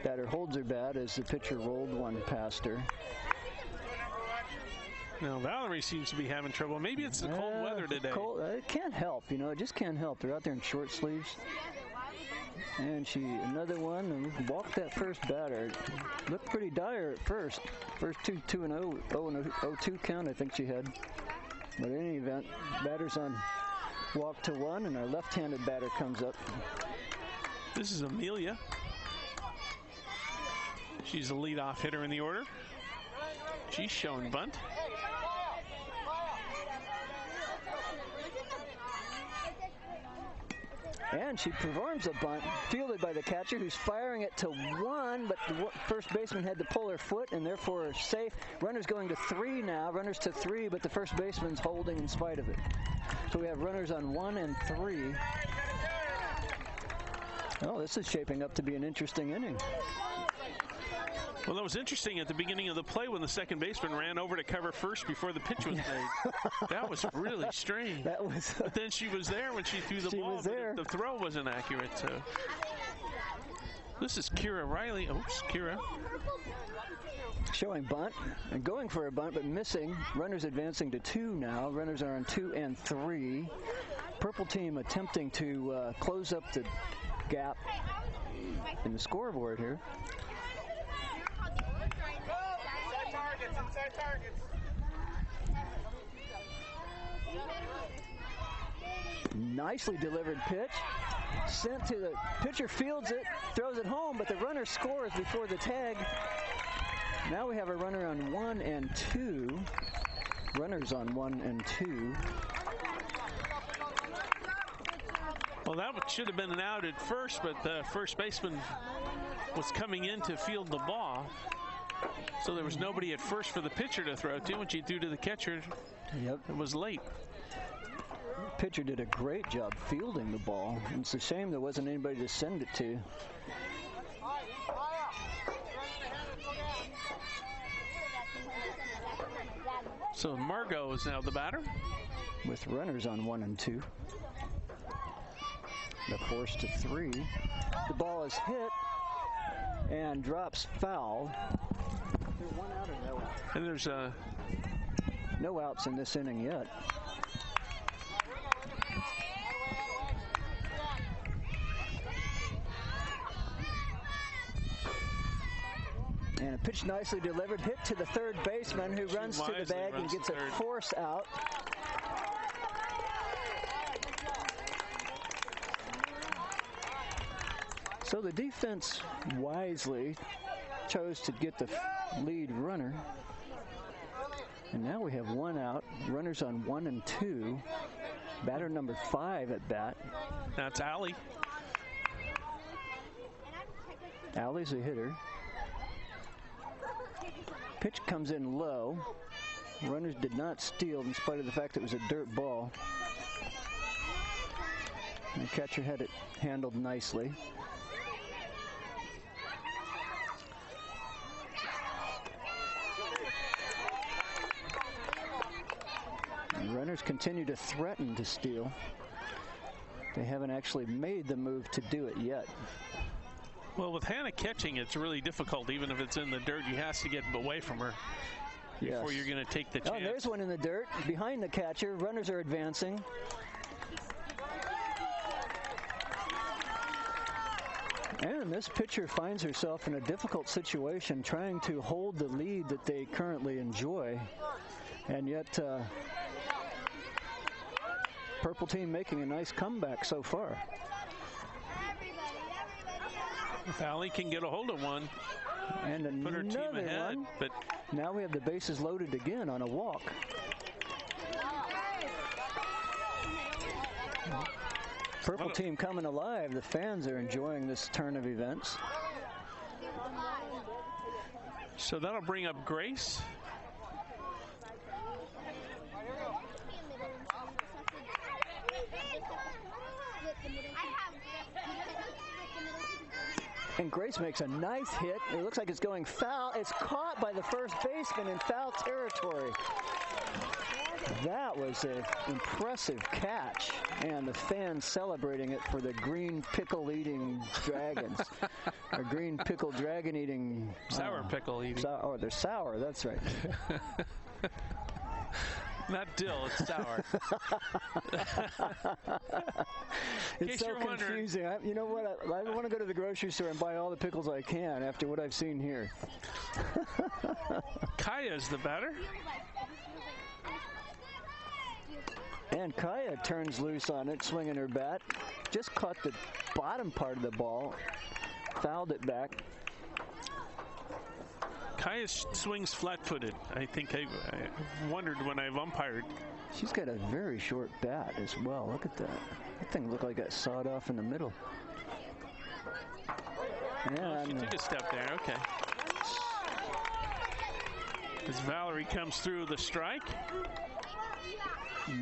Speaker 1: Batter holds her bat as the pitcher rolled one past her.
Speaker 2: Now Valerie seems to be having trouble. Maybe it's the cold weather today.
Speaker 1: It can't help, you know. It just can't help. They're out there in short sleeves. And another one, and walked that first batter. Looked pretty dire at first. First 2-0, 0-2 count I think she had. But in any event, batter's on walk to one, and our left-handed batter comes up.
Speaker 2: This is Amelia. She's the leadoff hitter in the order. She's showing bunt.
Speaker 1: And she performs a bunt, fielded by the catcher, who's firing it to one, but the first baseman had to pull her foot, and therefore safe. Runners going to three now, runners to three, but the first baseman's holding in spite of it. So we have runners on 1 and 3. Oh, this is shaping up to be an interesting inning.
Speaker 2: Well, that was interesting at the beginning of the play when the second baseman ran over to cover first before the pitch was made. That was really strange.
Speaker 1: That was.
Speaker 2: But then she was there when she threw the ball.
Speaker 1: Was there.
Speaker 2: The throw wasn't accurate. So this is Kira Riley. Oops, Kira.
Speaker 1: Showing bunt and going for a bunt, but missing. Runners advancing to 2 now. Runners are on 2 and 3. Purple team attempting to close up the gap in the scoreboard here.
Speaker 3: Inside targets.
Speaker 1: Nicely delivered pitch. Sent to the pitcher, fields it, throws it home, but the runner scores before the tag. Now we have a runner on 1 and 2. Runners on 1 and 2.
Speaker 2: Well, that should have been an out at first, but the first baseman was coming in to field the ball. So there was nobody at first for the pitcher to throw to. When she threw to the catcher, it was late.
Speaker 1: Pitcher did a great job fielding the ball. It's a shame there wasn't anybody to send it to.
Speaker 2: So Margot is now the batter.
Speaker 1: With runners on 1 and 2. The force to 3. The ball is hit and drops foul. Is there 1 out or no out?
Speaker 2: And there's
Speaker 1: no outs in this inning yet. And a pitch nicely delivered, hit to the third baseman, who runs to the bag and gets a force out. So the defense wisely chose to get the lead runner. And now we have 1 out, runners on 1 and 2. Batter number 5 at bat.
Speaker 2: That's Allie.
Speaker 1: Allie's a hitter. Pitch comes in low. Runners did not steal in spite of the fact it was a dirt ball. And the catcher had it handled nicely. And runners continue to threaten to steal. They haven't actually made the move to do it yet.
Speaker 2: Well, with Hannah catching, it's really difficult. Even if it's in the dirt, you have to get away from her before you're going to take the chance.
Speaker 1: Oh, there's one in the dirt behind the catcher. Runners are advancing. And this pitcher finds herself in a difficult situation trying to hold the lead that they currently enjoy. And yet, Purple team making a nice comeback so far.
Speaker 2: If Allie can get a hold of one
Speaker 1: and
Speaker 2: put her team ahead,
Speaker 1: one.
Speaker 2: But
Speaker 1: now we have the bases loaded again on a walk. Purple team coming alive. The fans are enjoying this turn of events.
Speaker 2: So that'll bring up Grace.
Speaker 1: And Grace makes a nice hit. It looks like it's going foul. It's caught by the first baseman in foul territory. That was an impressive catch, and the fans celebrating it for the green pickle-eating dragons. Or green pickle dragon-eating...
Speaker 2: Sour pickle eating.
Speaker 1: Oh, they're sour, that's right.
Speaker 2: Not dill, it's sour.
Speaker 1: It's so confusing. You know what? I want to go to the grocery store and buy all the pickles I can after what I've seen here.
Speaker 2: Kaya's the batter.
Speaker 1: And Kaya turns loose on it, swinging her bat. Just caught the bottom part of the ball, fouled it back.
Speaker 2: Kaya swings flat-footed. I think I wondered when I've umpired.
Speaker 1: She's got a very short bat as well. Look at that. That thing looked like it got sawed off in the middle.
Speaker 2: Yeah, she took a step there. Okay. As Valerie comes through the strike.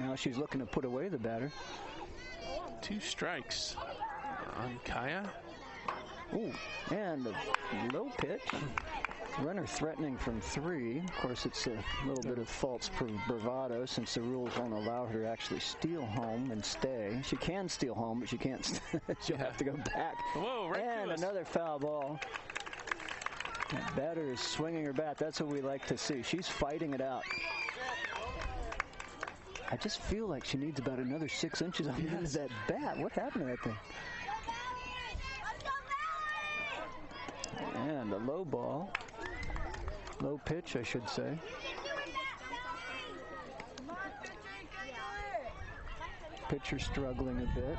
Speaker 1: Now she's looking to put away the batter.
Speaker 2: 2 strikes on Kaya.
Speaker 1: Ooh, and a low pitch. Runner threatening from 3. Of course, it's a little bit of false bravado since the rules won't allow her to actually steal home and stay. She can steal home, but she can't. She'll have to go back.
Speaker 2: Whoa, right
Speaker 1: and another foul ball. That batter is swinging her bat. That's what we like to see. She's fighting it out. I just feel like she needs about another 6 inches on the end of that bat. What happened to that thing? And a low ball. Low pitch, I should say. Pitcher struggling a bit.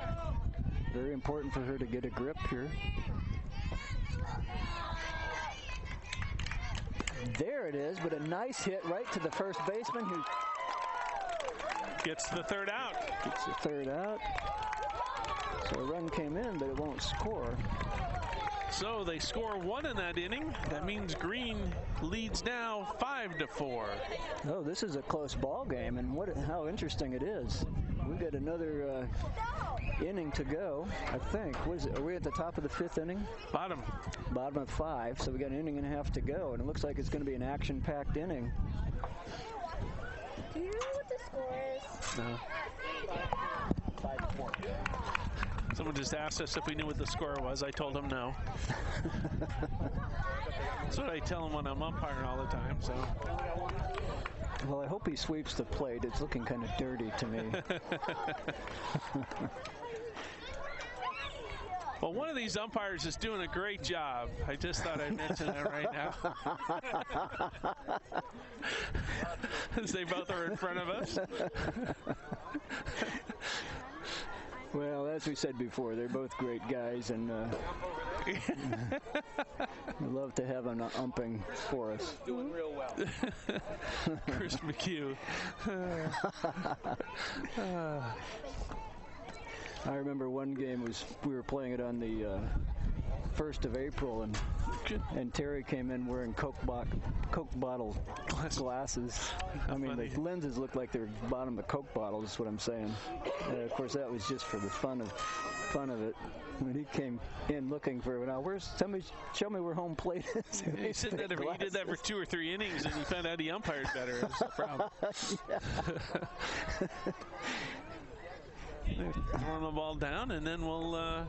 Speaker 1: Very important for her to get a grip here. There it is, but a nice hit right to the first baseman who
Speaker 2: gets the third out.
Speaker 1: Gets the third out. So a run came in, but it won't score.
Speaker 2: So they score 1 in that inning. That means Green leads now 5-4.
Speaker 1: Oh, this is a close ball game, and how interesting it is. We've got another inning to go, I think. What is it? Are we at the top of the 5th inning?
Speaker 2: Bottom.
Speaker 1: Bottom of 5, so we got an inning and a half to go, and it looks like it's going to be an action-packed inning.
Speaker 4: Do you know what the score is?
Speaker 2: No.
Speaker 3: 5-4.
Speaker 2: Someone just asked us if we knew what the score was. I told them no. That's what I tell them when I'm umpiring all the time. So.
Speaker 1: Well, I hope he sweeps the plate. It's looking kind of dirty to me.
Speaker 2: Well, one of these umpires is doing a great job. I just thought I'd mention that right now. As they both are in front of us.
Speaker 1: Well, as we said before, they're both great guys, and we love to have them umping for us.
Speaker 3: Doing real well.
Speaker 2: Chris McHugh.
Speaker 1: I remember one game we were playing it on the 1st of April, and Terry came in wearing Coke bottle glasses. I mean, the lenses looked like they were bottom of Coke bottles, is what I'm saying. Of course, that was just for the fun of it. When he came in looking for it, now somebody show me where home plate is.
Speaker 2: He said that he did that for 2 or 3 innings, and he found out he umpired better. That's the problem. Throwing the ball down, and then we'll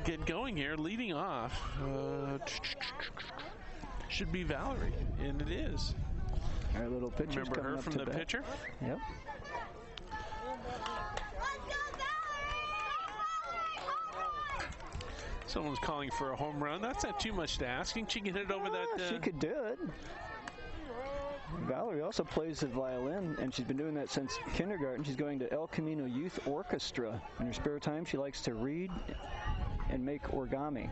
Speaker 2: get going here. Leading off should be Valerie, and it is.
Speaker 1: Our little pitcher.
Speaker 2: Remember her from the pitcher?
Speaker 1: Yep.
Speaker 2: Someone's calling for a home run. That's not too much to ask. Can she get it over that?
Speaker 1: She could do it. Valerie also plays the violin, and she's been doing that since kindergarten. She's going to El Camino Youth Orchestra. In her spare time, she likes to read and make origami.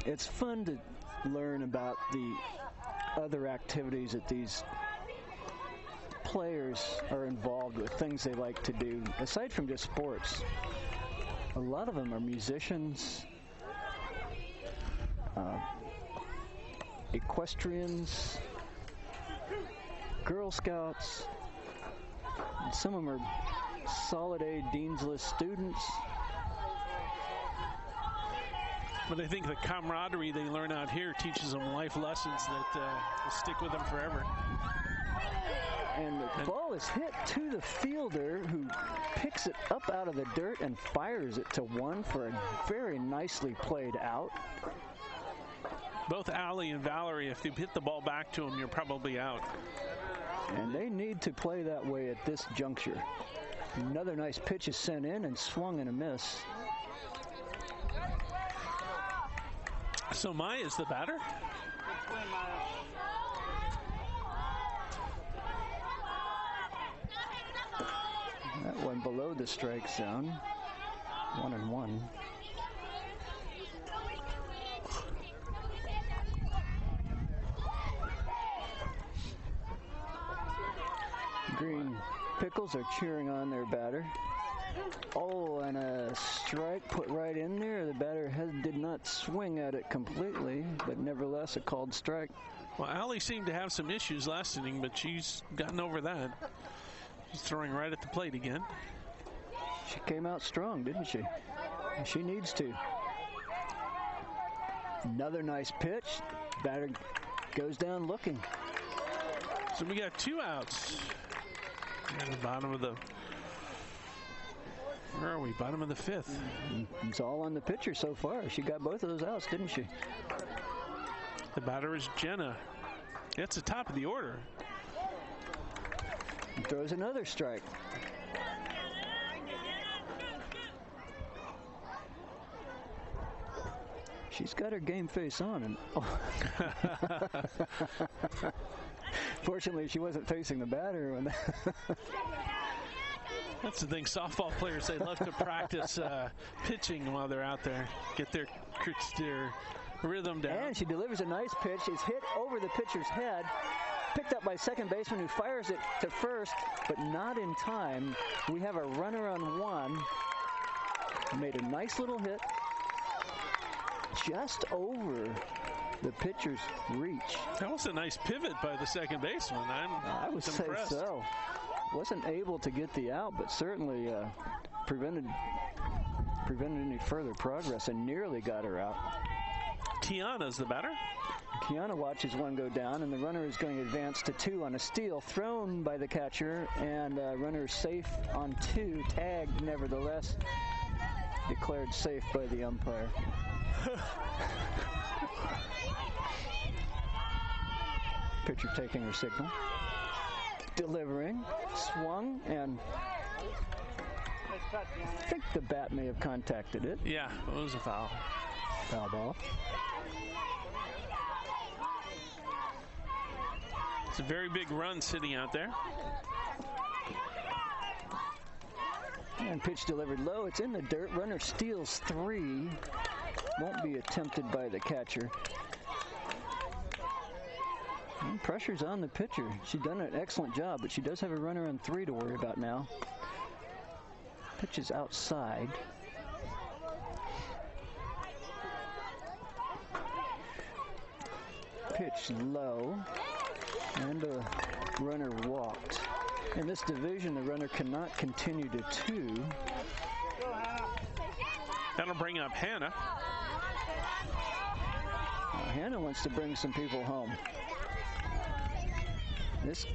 Speaker 1: It's fun to learn about the other activities that these players are involved with things they like to do, aside from just sports. A lot of them are musicians, equestrians, Girl Scouts. Some of them are solid A Dean's List students.
Speaker 2: But I think the camaraderie they learn out here teaches them life lessons that will stick with them forever.
Speaker 1: And the ball is hit to the fielder, who picks it up out of the dirt and fires it to one for a very nicely played out.
Speaker 2: Both Allie and Valerie, if you hit the ball back to them, you're probably out.
Speaker 1: And they need to play that way at this juncture. Another nice pitch is sent in and swung and a miss.
Speaker 2: So Maya's the batter.
Speaker 1: That one below the strike zone. 1-1. Green Pickles are cheering on their batter. Oh, and a strike put right in there. The batter did not swing at it completely, but nevertheless a called strike.
Speaker 2: Well, Allie seemed to have some issues last inning, but she's gotten over that. She's throwing right at the plate again.
Speaker 1: She came out strong, didn't she? She needs to. Another nice pitch. Batter goes down looking.
Speaker 2: So we got 2 outs. At the bottom of the... Where are we? Bottom of the 5th.
Speaker 1: It's all on the pitcher so far. She got both of those outs, didn't she?
Speaker 2: The batter is Jenna. That's the top of the order.
Speaker 1: He throws another strike. She's got her game face on. And fortunately, she wasn't facing the batter. When
Speaker 2: That's the thing. Softball players, they love to practice pitching while they're out there. Get their rhythm down.
Speaker 1: And she delivers a nice pitch. It's hit over the pitcher's head. Picked up by second baseman, who fires it to first, but not in time. We have a runner on one. Made a nice little hit just over the pitcher's reach.
Speaker 2: That was a nice pivot by the second baseman.
Speaker 1: I would
Speaker 2: impressed.
Speaker 1: say so. Wasn't able to get the out, but certainly prevented any further progress and nearly got her out.
Speaker 2: Tiana's the batter.
Speaker 1: Kiana watches one go down, and the runner is going to advance to 2 on a steal thrown by the catcher, and runner safe on 2, tagged nevertheless, declared safe by the umpire. Pitcher taking her signal, delivering, swung, and I think the bat may have contacted it.
Speaker 2: Yeah, it was a foul.
Speaker 1: Foul ball.
Speaker 2: It's a very big run sitting out there.
Speaker 1: And pitch delivered low. It's in the dirt. Runner steals 3. Won't be attempted by the catcher. And pressure's on the pitcher. She's done an excellent job, but she does have a runner on 3 to worry about now. Pitch is outside. Pitch low. And a runner walked. In this division, the runner cannot continue to 2.
Speaker 2: That'll bring up Hannah.
Speaker 1: Hannah wants to bring some people home. This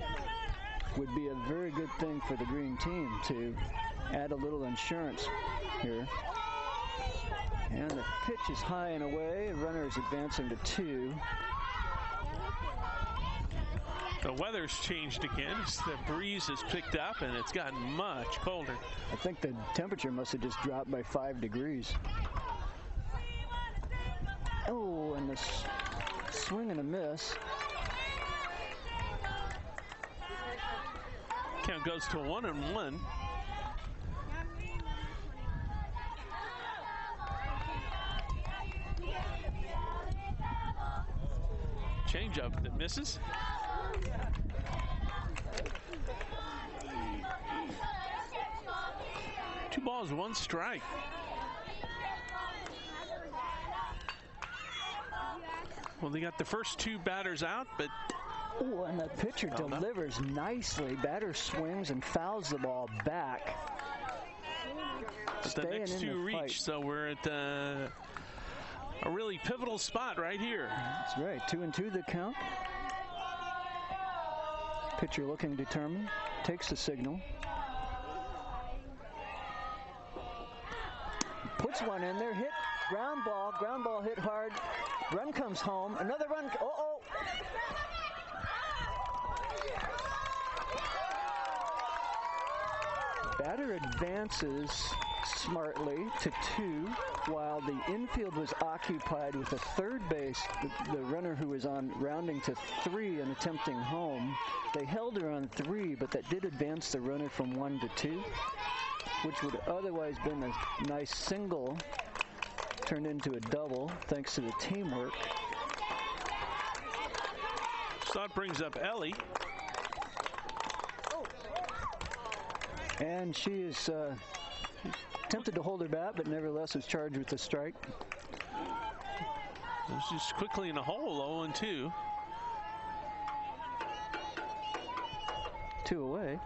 Speaker 1: would be a very good thing for the green team to add a little insurance here. And the pitch is high and away. The runner is advancing to 2.
Speaker 2: The weather's changed again. The breeze has picked up, and it's gotten much colder.
Speaker 1: I think the temperature must have just dropped by 5 degrees. Oh, and the swing and a miss.
Speaker 2: Count goes to 1-1. Change up that misses. 2 balls, 1 strike. Well, they got the first 2 batters out, but
Speaker 1: oh, and the pitcher delivers nicely. Batter swings and fouls the ball back.
Speaker 2: the next 2 reach, so we're at a really pivotal spot right here.
Speaker 1: That's right. 2-2 the count. Pitcher looking determined. Takes the signal. Puts one in there. Hit. Ground ball hit hard. Run comes home. Another run. Uh-oh. Batter advances smartly to 2 while the infield was occupied with a third base, the runner who was on rounding to 3 and attempting home. They held her on 3, but that did advance the runner from 1 to 2, which would otherwise been a nice single turned into a double thanks to the teamwork.
Speaker 2: So that brings up Ellie.
Speaker 1: And she is attempted to hold her bat, but nevertheless was charged with a strike.
Speaker 2: She's quickly in a hole, 0-2.
Speaker 1: 2 away.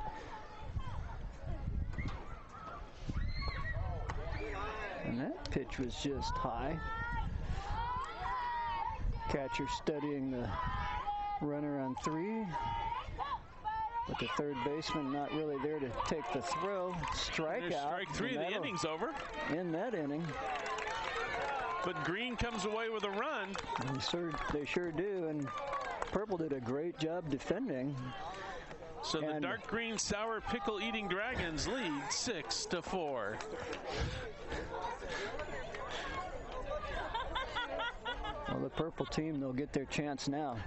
Speaker 1: And that pitch was just high. Catcher studying the runner on 3. But the third baseman not really there to take the throw. Strikeout.
Speaker 2: Strike 3, the inning's over.
Speaker 1: In that inning.
Speaker 2: But Green comes away with a run.
Speaker 1: They sure do, and Purple did a great job defending.
Speaker 2: So the dark green sour pickle eating Dragons lead 6-4.
Speaker 1: Well, the Purple team, they'll get their chance now.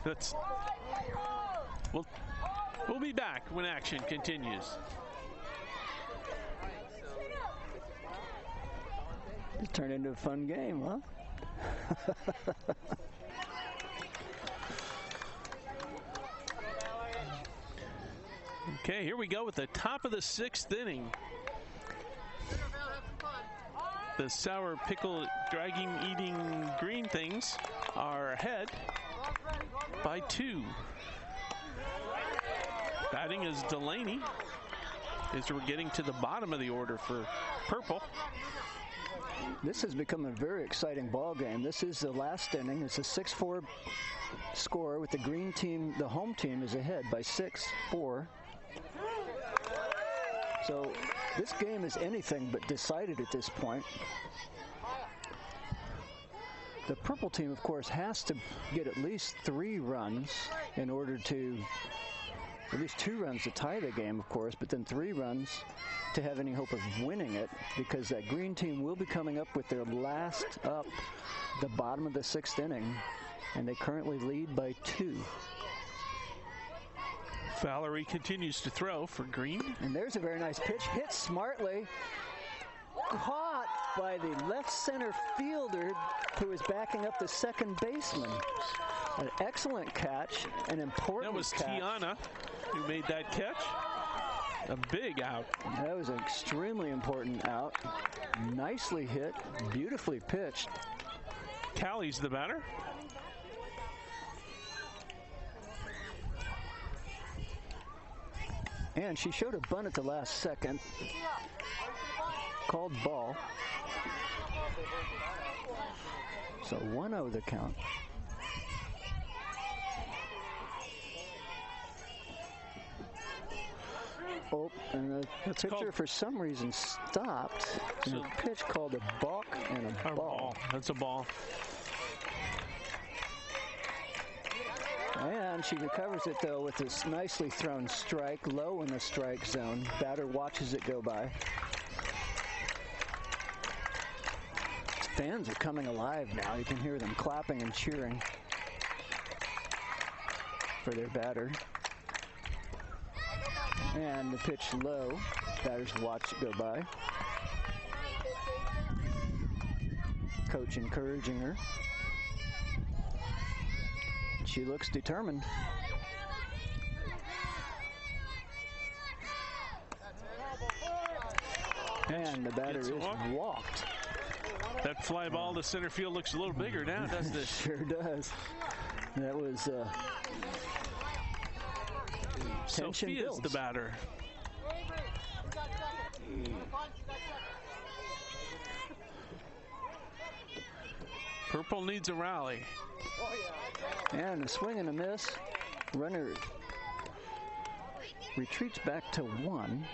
Speaker 2: We'll be back when action continues.
Speaker 1: It turned into a fun game, huh?
Speaker 2: Okay, here we go with the top of the 6th inning. The sour pickle dragging eating green things are ahead by 2. Batting is Delaney as we're getting to the bottom of the order for Purple.
Speaker 1: This has become a very exciting ball game. This is the last inning. It's a 6-4 score with the green team. The home team is ahead by 6-4. So this game is anything but decided at this point. The Purple team, of course, has to get at least 3 runs in order to, at least 2 runs to tie the game, of course, but then 3 runs to have any hope of winning it, because that green team will be coming up with their last up the bottom of the 6th inning, and they currently lead by 2.
Speaker 2: Valerie continues to throw for Green.
Speaker 1: And there's a very nice pitch, hit smartly, caught by the left center fielder who is backing up the second baseman. An excellent catch, an important catch.
Speaker 2: That was Tiana who made that catch. A big out.
Speaker 1: That was an extremely important out. Nicely hit, beautifully pitched.
Speaker 2: Callie's the batter.
Speaker 1: And she showed a bunt at the last second. Called ball. So 1-0 the count. Oh, and the pitcher for some reason stopped. And a pitch called a balk and a ball.
Speaker 2: That's a ball.
Speaker 1: And she recovers it, though, with this nicely thrown strike, low in the strike zone. Batter watches it go by. Fans are coming alive now. You can hear them clapping and cheering for their batter. And the pitch low. Batters watch it go by. Coach encouraging her. She looks determined. And the batter is
Speaker 2: walked.
Speaker 1: walked.
Speaker 2: That fly ball to center field looks a little bigger now, doesn't it?
Speaker 1: Sure does. That was tension
Speaker 2: Sophia's
Speaker 1: builds.
Speaker 2: the batter. Purple needs a rally.
Speaker 1: And a swing and a miss. Runner retreats back to 1.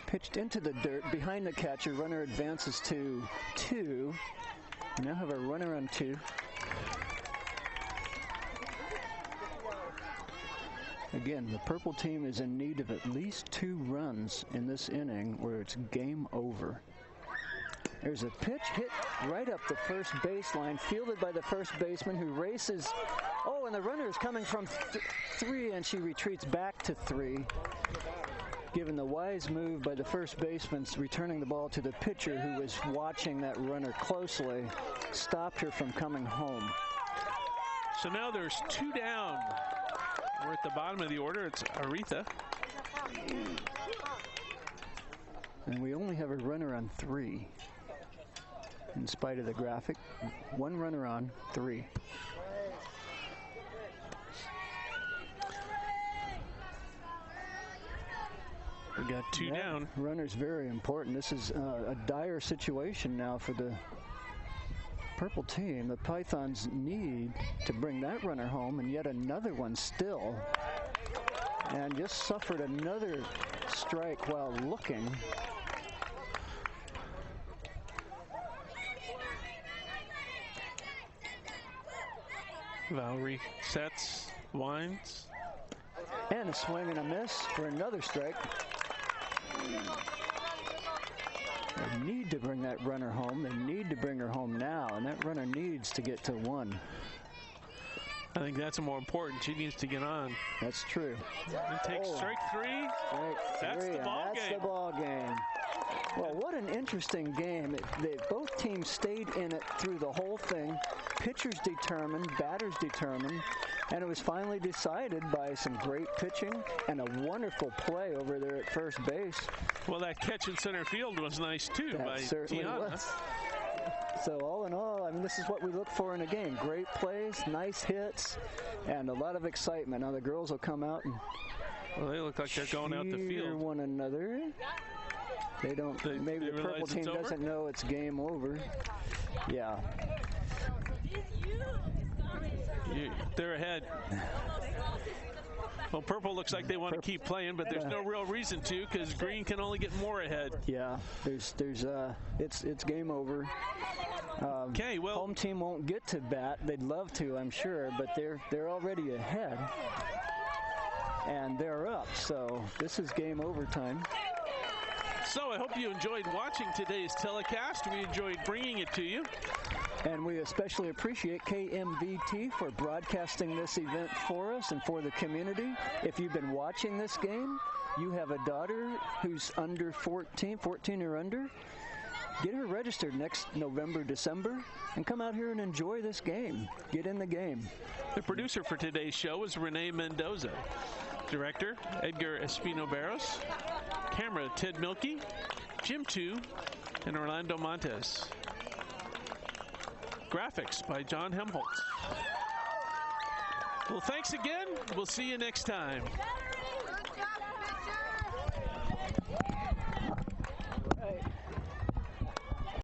Speaker 1: Pitched into the dirt behind the catcher. Runner advances to 2. We now have a runner on 2. Again, the purple team is in need of at least 2 runs in this inning where it's game over. There's a pitch hit right up the first baseline, fielded by the first baseman who races. Oh, and the runner is coming from 3, and she retreats back to 3. Given the wise move by the first baseman, returning the ball to the pitcher who was watching that runner closely, stopped her from coming home.
Speaker 2: So now there's 2 down. We're at the bottom of the order. It's Aretha.
Speaker 1: And we only have a runner on 3. In spite of the graphic, 1 runner on 3.
Speaker 2: We got 2 down.
Speaker 1: Runner's very important. This is a dire situation now for the purple team. The Pythons need to bring that runner home, and yet another one still. And just suffered another strike while looking.
Speaker 2: Valerie sets, winds.
Speaker 1: And a swing and a miss for another strike. They need to bring that runner home. They need to bring her home now, and that runner needs to get to 1.
Speaker 2: I think that's more important. She needs to get on.
Speaker 1: That's true.
Speaker 2: And take strike 3. That's the ball game.
Speaker 1: That's the ball game. Well, what an interesting game. Both teams stayed in it through the whole thing. Pitchers determined, batters determined, and it was finally decided by some great pitching and a wonderful play over there at first base.
Speaker 2: Well, that catch in center field was nice, too,
Speaker 1: That
Speaker 2: by
Speaker 1: certainly
Speaker 2: Tiana.
Speaker 1: was. So all in all, I mean, this is what we look for in a game. Great plays, nice hits, and a lot of excitement. Now the girls will come out and
Speaker 2: Well, they look like they're going out the
Speaker 1: cheer
Speaker 2: field.
Speaker 1: one another. They don't. Maybe
Speaker 2: they
Speaker 1: the purple
Speaker 2: realize
Speaker 1: team
Speaker 2: it's over?
Speaker 1: doesn't know it's game over. Yeah.
Speaker 2: They're ahead. Well, purple looks like they want to keep playing, but there's no real reason to, because green can only get more ahead.
Speaker 1: Yeah. It's game over.
Speaker 2: Okay, well,
Speaker 1: Home team won't get to bat. They'd love to, I'm sure, but they're already ahead, and they're up. So this is game over time.
Speaker 2: so I hope you enjoyed watching today's telecast. We enjoyed bringing it to you.
Speaker 1: And we especially appreciate KMVT for broadcasting this event for us and for the community. If you've been watching this game, you have a daughter who's under 14 or under, get her registered next November, December, and come out here and enjoy this game. Get in the game.
Speaker 2: The producer for today's show is Renee Mendoza. Director, Edgar Espino-Barros. Camera, Ted Milkey. Jim Tu, and Orlando Montes. Graphics by John Helmholtz. Well, thanks again. We'll see you next time.